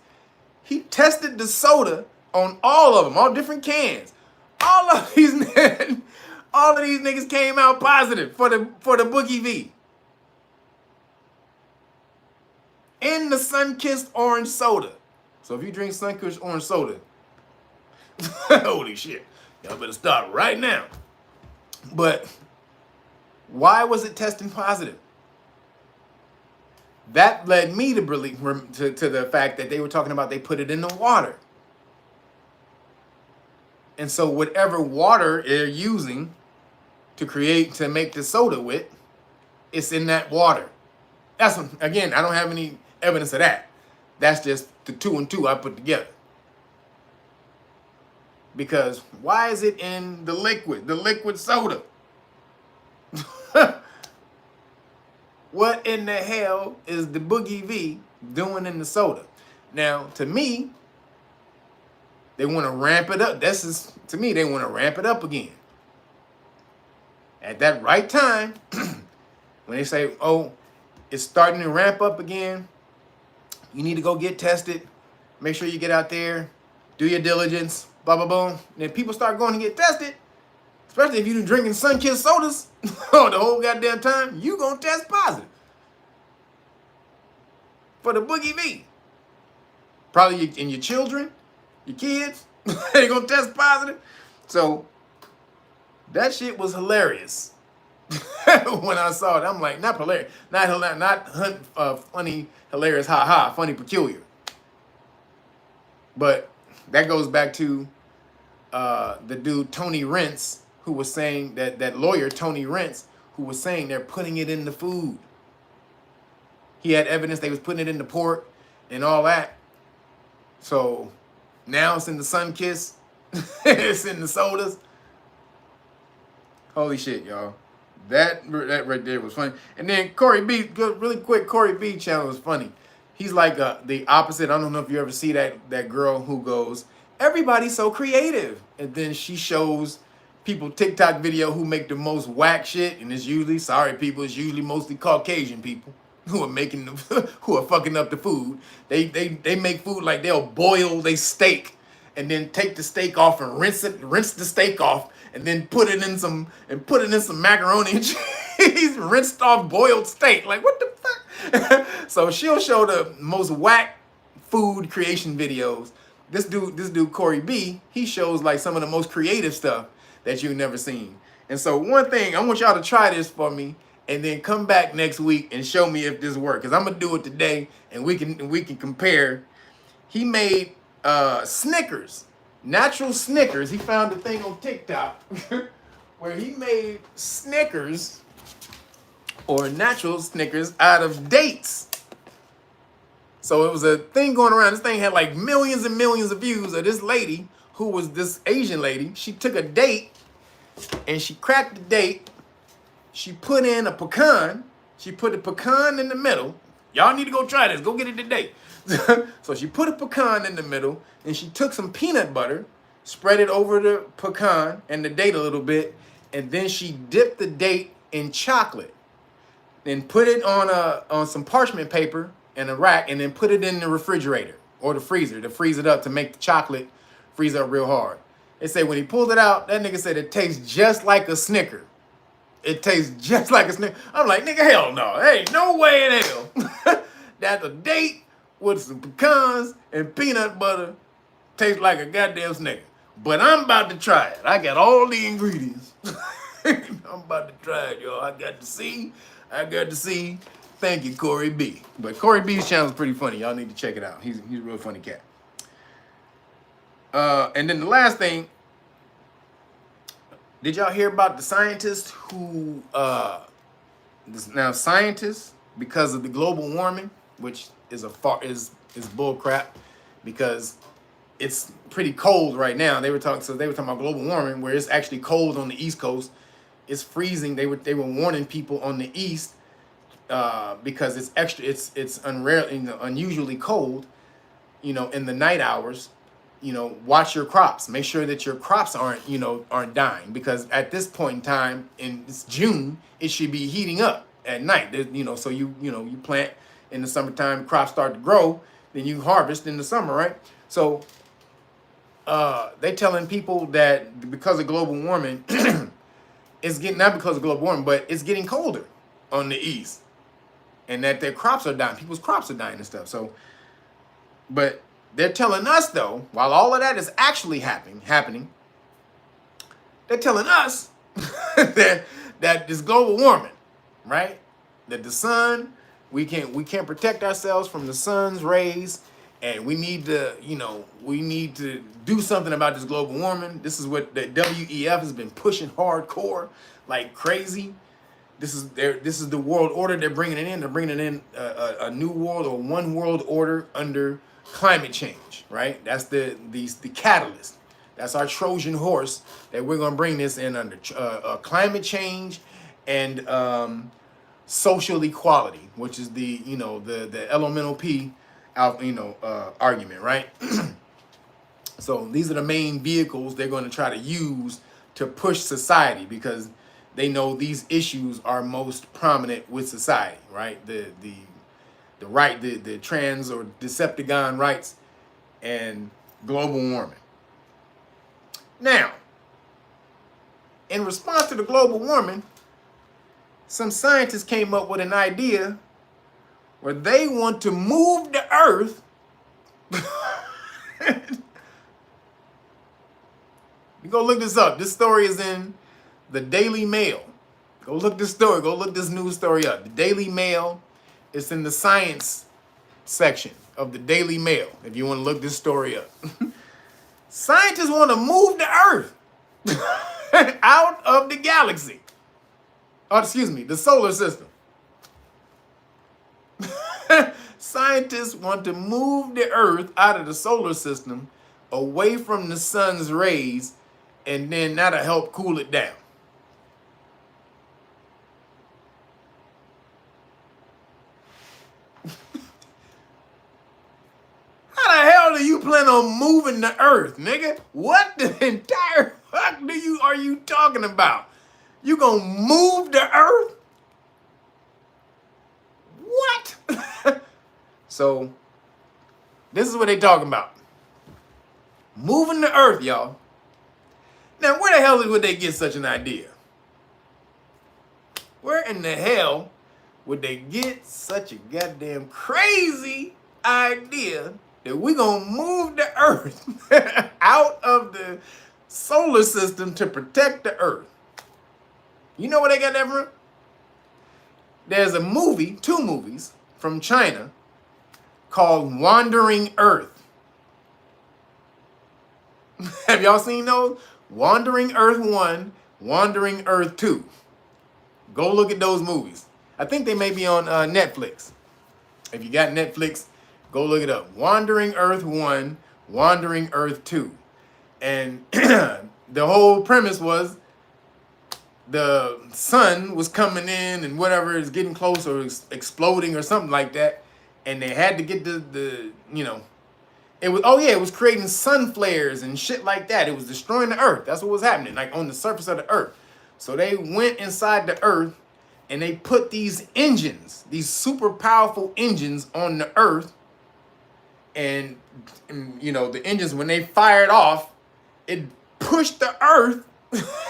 He tested the soda on all of them, all different cans. All of these niggas came out positive for the Boogie V. In the Sunkist orange soda. So if you drink Sunkist orange soda, holy shit, y'all better stop right now. But why was it testing positive? That led me to believe to the fact that they were talking about they put it in the water. And so whatever water they're using to make the soda with, it's in that water. That's, again, I don't have any evidence of that. That's just the 2 and 2 I put together. Because why is it in the liquid soda? What in the hell is the Boogie V doing in the soda? Now, to me, they want to ramp it up. To me, they want to ramp it up again. At that right time, when they say, oh, it's starting to ramp up again, you need to go get tested. Make sure you get out there, do your diligence, blah, blah, blah. And then people start going to get tested, especially if you've been drinking Sunkist sodas the whole goddamn time, you gonna test positive for the Boogie V. Probably in your children, your kids, they gonna test positive. So that shit was hilarious. When I saw it, I'm like, not hilarious, not funny, hilarious, ha, funny, peculiar. But that goes back to the dude Tony Rentz, who was saying that lawyer Tony Rentz, who was saying they're putting it in the food. He had evidence they was putting it in the pork and all that. So now it's in the Sunkist. It's in the sodas. Holy shit, y'all. That right there was funny. And then Corey B, really quick, Corey B channel was funny. He's like the opposite. I don't know if you ever see that girl who goes, everybody's so creative. And then she shows people TikTok video who make the most whack shit. And it's usually, sorry people, it's usually mostly Caucasian people who are making who are fucking up the food. They make food like they'll boil their steak and then take the steak off and rinse the steak off and then put it in some macaroni and cheese, rinsed off boiled steak. Like, what the fuck? So she'll show the most whack food creation videos. This dude Corey B, he shows like some of the most creative stuff that you've never seen. And so one thing, I want y'all to try this for me and then come back next week and show me if this works. Because I'm gonna do it today and we can compare. He made Snickers, natural Snickers. He found a thing on TikTok where he made Snickers or natural Snickers out of dates. So it was a thing going around. This thing had like millions and millions of views of this lady who was this Asian lady. She took a date and she cracked the date. She put in a pecan. She put a pecan in the middle. Y'all need to go try this. Go get it today. So she put a pecan in the middle and she took some peanut butter, spread it over the pecan and the date a little bit, and then she dipped the date in chocolate. Then put it on some parchment paper in a rack and then put it in the refrigerator or the freezer to freeze it up to make the chocolate freeze up real hard. They say when he pulled it out, that nigga said it tastes just like a Snicker. It tastes just like a Snicker. I'm like, nigga, hell no. Hey, no way in hell. That's a date with some pecans and peanut butter tastes like a goddamn Snicker. But I'm about to try it. I got all the ingredients. I'm about to try it, y'all. I got to see. Thank you, Corey B. But Corey B's channel is pretty funny. Y'all need to check it out. He's a real funny cat. And then the last thing, did y'all hear about the scientists who, now scientists, because of the global warming, which is bull crap, because it's pretty cold right now. They were talking about global warming, where it's actually cold on the East Coast. It's freezing. They were warning people on the East because it's unusually cold, in the night hours. Watch your crops. Make sure that your crops aren't dying, because at this point in time, it's June, it should be heating up at night. So you plant in the summertime, crops start to grow, then you harvest in the summer, right? So they telling people that because of global warming, it's getting, not because of global warming, but it's getting colder on the East, and that their crops are dying. People's crops are dying and stuff. So, but they're telling us, though, while all of that is actually happening, they're telling us that this global warming, right? That the sun, we can't protect ourselves from the sun's rays, and we need to do something about this global warming. This is what the WEF has been pushing hardcore like crazy. This is the world order they're bringing it in. They're bringing it in a new world, or one world order under climate change, right? That's the catalyst. That's our Trojan horse that we're gonna bring this in under climate change and social equality, which is the the elemental P, argument, right? So these are the main vehicles they're going to try to use to push society because they know these issues are most prominent with society, right? The trans or Decepticon rights and global warming. Now, in response to the global warming, some scientists came up with an idea where they want to move the earth you go look this up. This story is in the Daily Mail. Go look this story. Go look this news story up. The Daily Mail. It's in the science section of the Daily Mail. If you want to look this story up. Scientists want to move the Earth out of the galaxy. Oh, excuse me, the solar system. Scientists want to move the Earth out of the solar system away from the sun's rays, and then that'll help cool it down. How the hell do you plan on moving the Earth, nigga? What the entire fuck are you talking about? You gonna move the Earth? What? So, this is what they talking about. Moving the Earth, y'all. Now, where the hell would they get such an idea? Where in the hell would they get such a goddamn crazy idea that we gonna move the Earth out of the solar system to protect the Earth? You know where they got that from? There's a movie, 2 movies from China called Wandering Earth. Have y'all seen those? Wandering Earth 1, Wandering Earth 2. Go look at those movies. I think they may be on Netflix. If you got Netflix, go look it up. Wandering Earth 1, Wandering Earth 2. And the whole premise was the sun was coming in and whatever is getting close or exploding or something like that. And they had to get it was creating sun flares and shit like that. It was destroying the Earth. That's what was happening, like on the surface of the Earth. So they went inside the Earth and they put these engines, these super powerful engines on the Earth. And the engines, when they fired off, it pushed the Earth.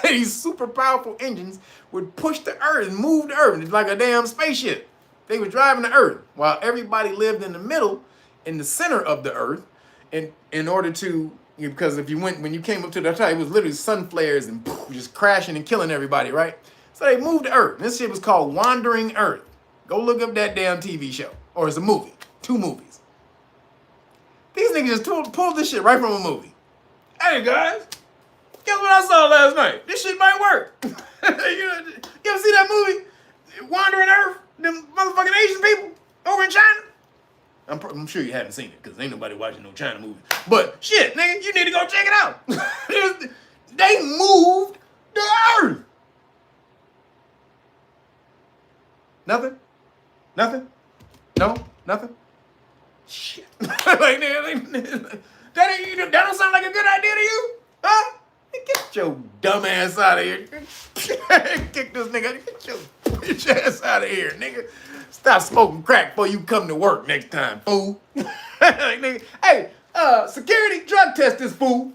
These super powerful engines would push the Earth and move the Earth. It's like a damn spaceship. They were driving the Earth while everybody lived in the middle, in the center of the Earth. And in order to, because when you came up to the top, it was literally sun flares and just crashing and killing everybody, right? So they moved the Earth. This shit was called Wandering Earth. Go look up that damn TV show. Or it's a movie. 2 movies. These niggas just pulled this shit right from a movie. Hey guys, guess what I saw last night? This shit might work. You ever see that movie? Wandering Earth? Them motherfucking Asian people over in China? I'm sure you haven't seen it because ain't nobody watching no China movies. But shit, nigga, you need to go check it out. They moved the Earth. Nothing? Nothing? No? Nothing? Shit. Like, nigga, that don't sound like a good idea to you? Huh? Get your dumb ass out of here. Kick this nigga. Get your bitch ass out of here, nigga. Stop smoking crack before you come to work next time, fool. Like, nigga, hey, security, drug test this fool.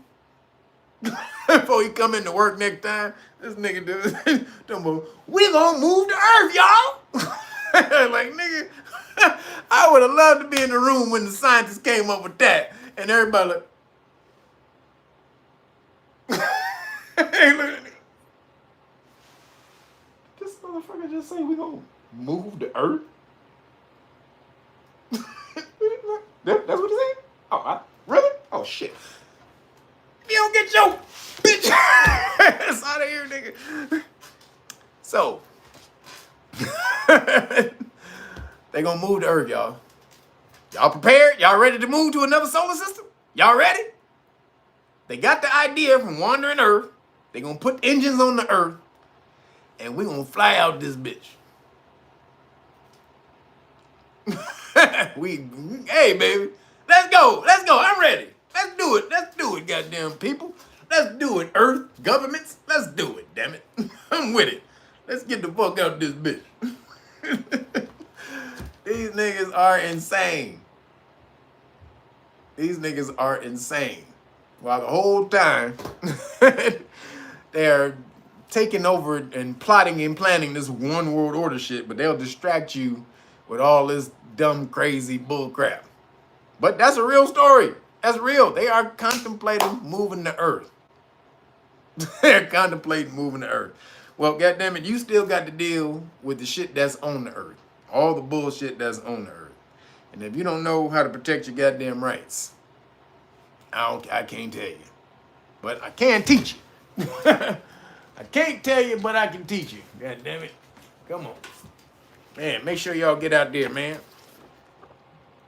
Before you come into work next time, this nigga we gonna move the Earth, y'all. Like, nigga, I would have loved to be in the room when the scientists came up with that. And everybody like, hey, look at this motherfucker just say we gonna move the Earth? That's what he said? Oh, really? Oh, shit. You don't get your bitch ass out of here, nigga. So, they gonna move the Earth, y'all. Y'all prepared? Y'all ready to move to another solar system? Y'all ready? They got the idea from wandering Earth. They gonna put engines on the Earth, and we gonna fly out this bitch. Hey baby, let's go. I'm ready. Let's do it, goddamn people. Let's do it, Earth governments. Let's do it, damn it. I'm with it. Let's get the fuck out this bitch. These niggas are insane. These niggas are insane. While the whole time they're taking over and plotting and planning this one world order shit, but they'll distract you with all this dumb, crazy bull crap. But that's a real story. That's real. They are contemplating moving the Earth. They're contemplating moving the Earth. Well, goddammit, you still got to deal with the shit that's on the Earth. All the bullshit that's on the Earth. And if you don't know how to protect your goddamn rights, I can't tell you. But I can teach you. I can't tell you, but I can teach you. God damn it. Come on. Man, make sure y'all get out there, man.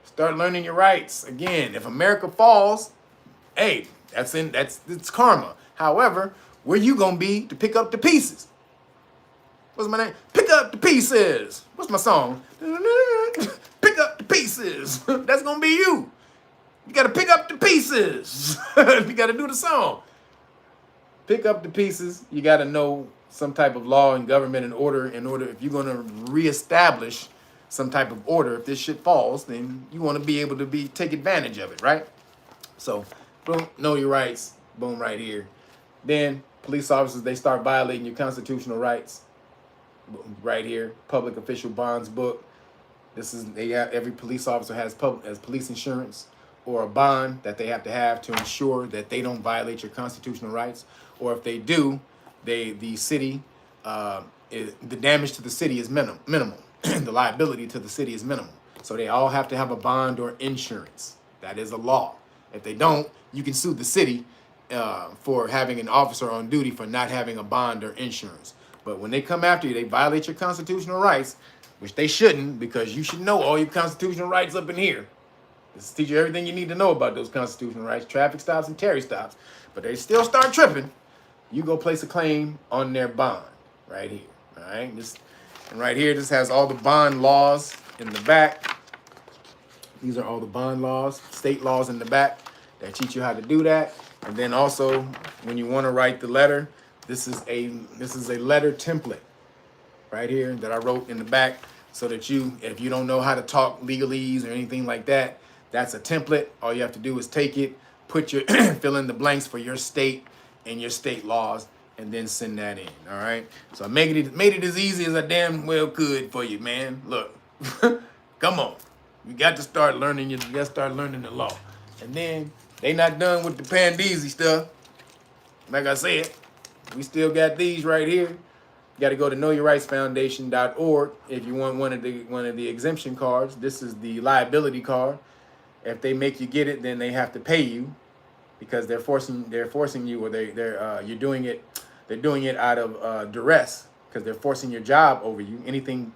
Start learning your rights. Again, if America falls, hey, it's karma. However, where you gonna be to pick up the pieces? What's my name? Pick up the pieces. What's my song? Pick up the pieces. That's gonna be you. You gotta pick up the pieces. You gotta do the song. Pick up the pieces. You gotta know some type of law and government and order if you're gonna reestablish some type of order. If this shit falls, then you wanna be able to take advantage of it, right? So, boom, know your rights. Boom, right here. Then police officers, they start violating your constitutional rights. Right here, public official bonds book. Every police officer has police insurance or a bond that they have to ensure that they don't violate your constitutional rights. Or if they do, the city, the damage to the city is minimal. The liability to the city is minimal. So they all have to have a bond or insurance. That is a law. If they don't, you can sue the city for having an officer on duty for not having a bond or insurance. But when they come after you, they violate your constitutional rights, which they shouldn't, because you should know all your constitutional rights up in here. This teach you everything you need to know about those constitutional rights, traffic stops and Terry stops. But they still start tripping. You go place a claim on their bond right here. All right. And right here, this has all the bond laws in the back. These are all the bond laws, state laws in the back that teach you how to do that. And then also, when you want to write the letter, this is a letter template right here that I wrote in the back, so that if you don't know how to talk legalese or anything like that, that's a template. All you have to do is take it, put your fill in the blanks for your state and your state laws, and then send that in. All right. So I made it as easy as I damn well could for you, man. Look, come on. You got to start learning. You got to start learning the law. And then they not done with the pandeezy stuff. Like I said, we still got these right here. You got to go to knowyourrightsfoundation.org if you want one of the exemption cards. This is the liability card. If they make you get it, then they have to pay you, because they're forcing you, or you're doing it. They're doing it out of duress, because they're forcing your job over you. Anything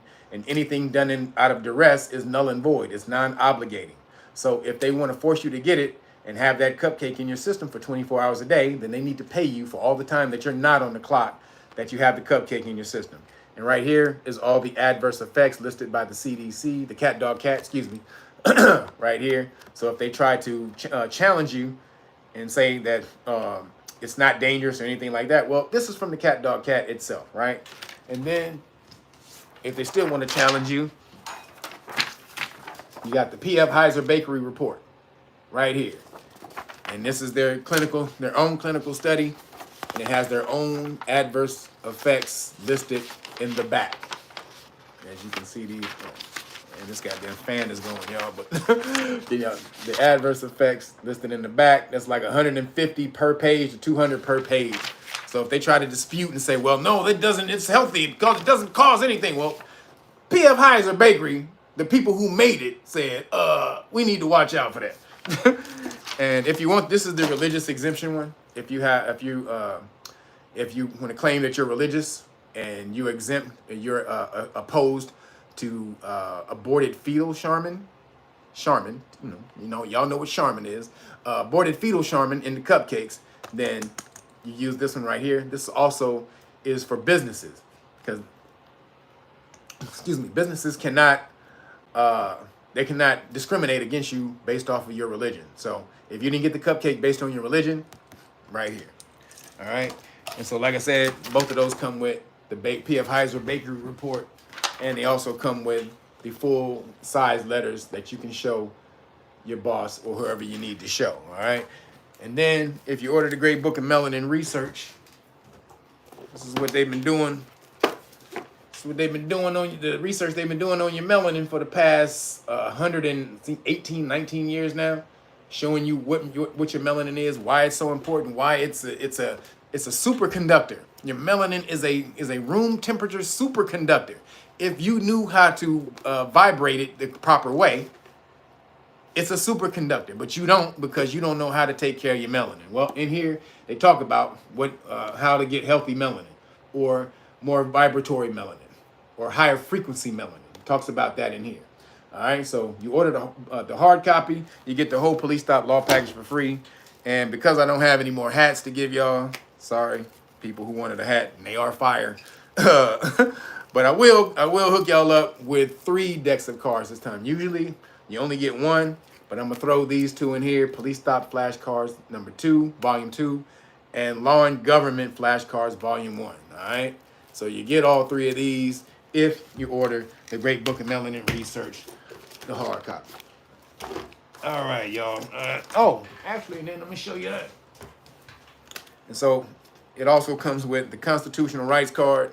done out of duress is null and void. It's non-obligating. So if they want to force you to get it and have that cupcake in your system for 24 hours a day, then they need to pay you for all the time that you're not on the clock, that you have the cupcake in your system. And right here is all the adverse effects listed by the CDC, the cat, excuse me, right here. So if they try to challenge you and say that it's not dangerous or anything like that, well, this is from the cat itself, right? And then if they still want to challenge you, you got the P.F. Heiser Bakery report right here. And this is their own clinical study, and it has their own adverse effects listed in the back. As you can see, and this goddamn fan is going, y'all, but the adverse effects listed in the back, that's like 150 per page to 200 per page. So if they try to dispute and say, well, no, it's healthy because it doesn't cause anything. Well, P.F. Heiser Bakery, the people who made it, said, we need to watch out for that. And if you want, this is the religious exemption one. If you want to claim that you're religious and you're opposed to aborted fetal shaman, Charmin, y'all know what Charmin is, aborted fetal Charmin in the cupcakes, then you use this one right here. This also is for businesses, because, excuse me, businesses cannot, they cannot discriminate against you based off of your religion. So if you didn't get the cupcake based on your religion, right here. All right. And so, like I said, both of those come with the P.F. Heiser Bakery Report, and they also come with the full size letters that you can show your boss or whoever you need to show. All right. And then if you order the Great Book of Melanin Research, this is what they've been doing. This is what they've been doing on the research they've been doing on your melanin for the past 118, 19 years now, showing you what your melanin is, why it's so important, why it's a superconductor. Your melanin is a room temperature superconductor. If you knew how to vibrate it the proper way, it's a superconductor, but you don't, because you don't know how to take care of your melanin. Well, in here, they talk about how to get healthy melanin, or more vibratory melanin, or higher frequency melanin. It talks about that in here. All right, so you order the hard copy, you get the whole Police Stop Law package for free. And because I don't have any more hats to give y'all, sorry, people who wanted a hat, and they are fire. But I will hook y'all up with 3 decks of cards this time. Usually, you only get 1, but I'm gonna throw these 2 in here: Police Stop Flashcards number 2, Volume 2, and Law and Government Flashcards Volume 1. All right, so you get all 3 of these if you order the Great Book of Melanin Research, the hard copy. All right, y'all. Oh, actually, then let me show you that. And so it also comes with the Constitutional Rights card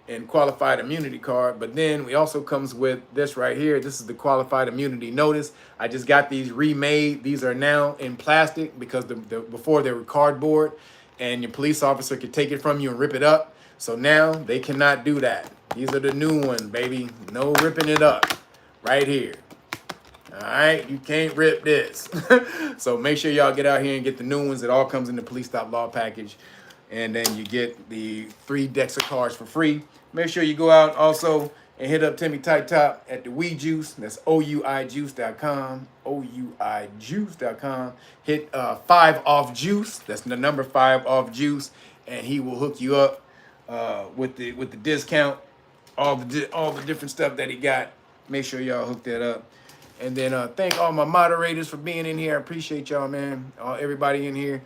and Qualified Immunity card, but then it also comes with this right here. This is the Qualified Immunity Notice. I just got these remade. These are now in plastic, because before they were cardboard, and your police officer could take it from you and rip it up. So now they cannot do that. These are the new ones, baby. No ripping it up. Right here. All right, you can't rip this. So make sure y'all get out here and get the new ones. It all comes in the Police Stop Law package. And then you get the 3 decks of cards for free. Make sure you go out also and hit up Timmy Tight Top at the We Juice. That's OUIjuice.com. OUIjuice.com. Hit 5 off juice. That's the number 5 off juice, and he will hook you up with the discount. All the different stuff that he got. Make sure y'all hook that up. And then thank all my moderators for being in here. I appreciate y'all, man. Everybody in here.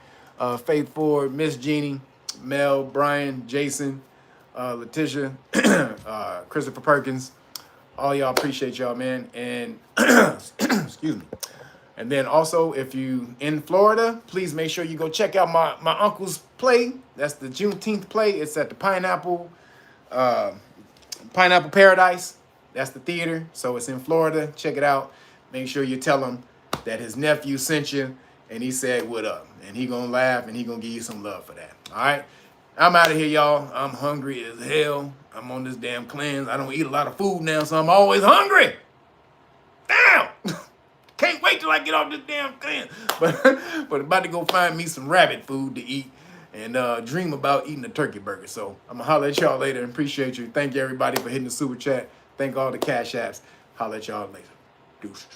Faith Ford, Miss Jeannie, Mel, Brian, Jason, Letitia, Christopher Perkins. All y'all, appreciate y'all, man. And excuse me. And then also, if you in Florida, please make sure you go check out my uncle's play. That's the Juneteenth play. It's at the Pineapple Paradise. That's the theater. So it's in Florida. Check it out. Make sure you tell him that his nephew sent you and he said what up. And he gonna laugh and he gonna give you some love for that. All right? I'm out of here, y'all. I'm hungry as hell. I'm on this damn cleanse. I don't eat a lot of food now, so I'm always hungry. Damn! Can't wait till I get off this damn cleanse. But about to go find me some rabbit food to eat and dream about eating a turkey burger. So I'm gonna holler at y'all later. Appreciate you. Thank you, everybody, for hitting the super chat. Thank all the cash apps. Holler at y'all later. Deuces.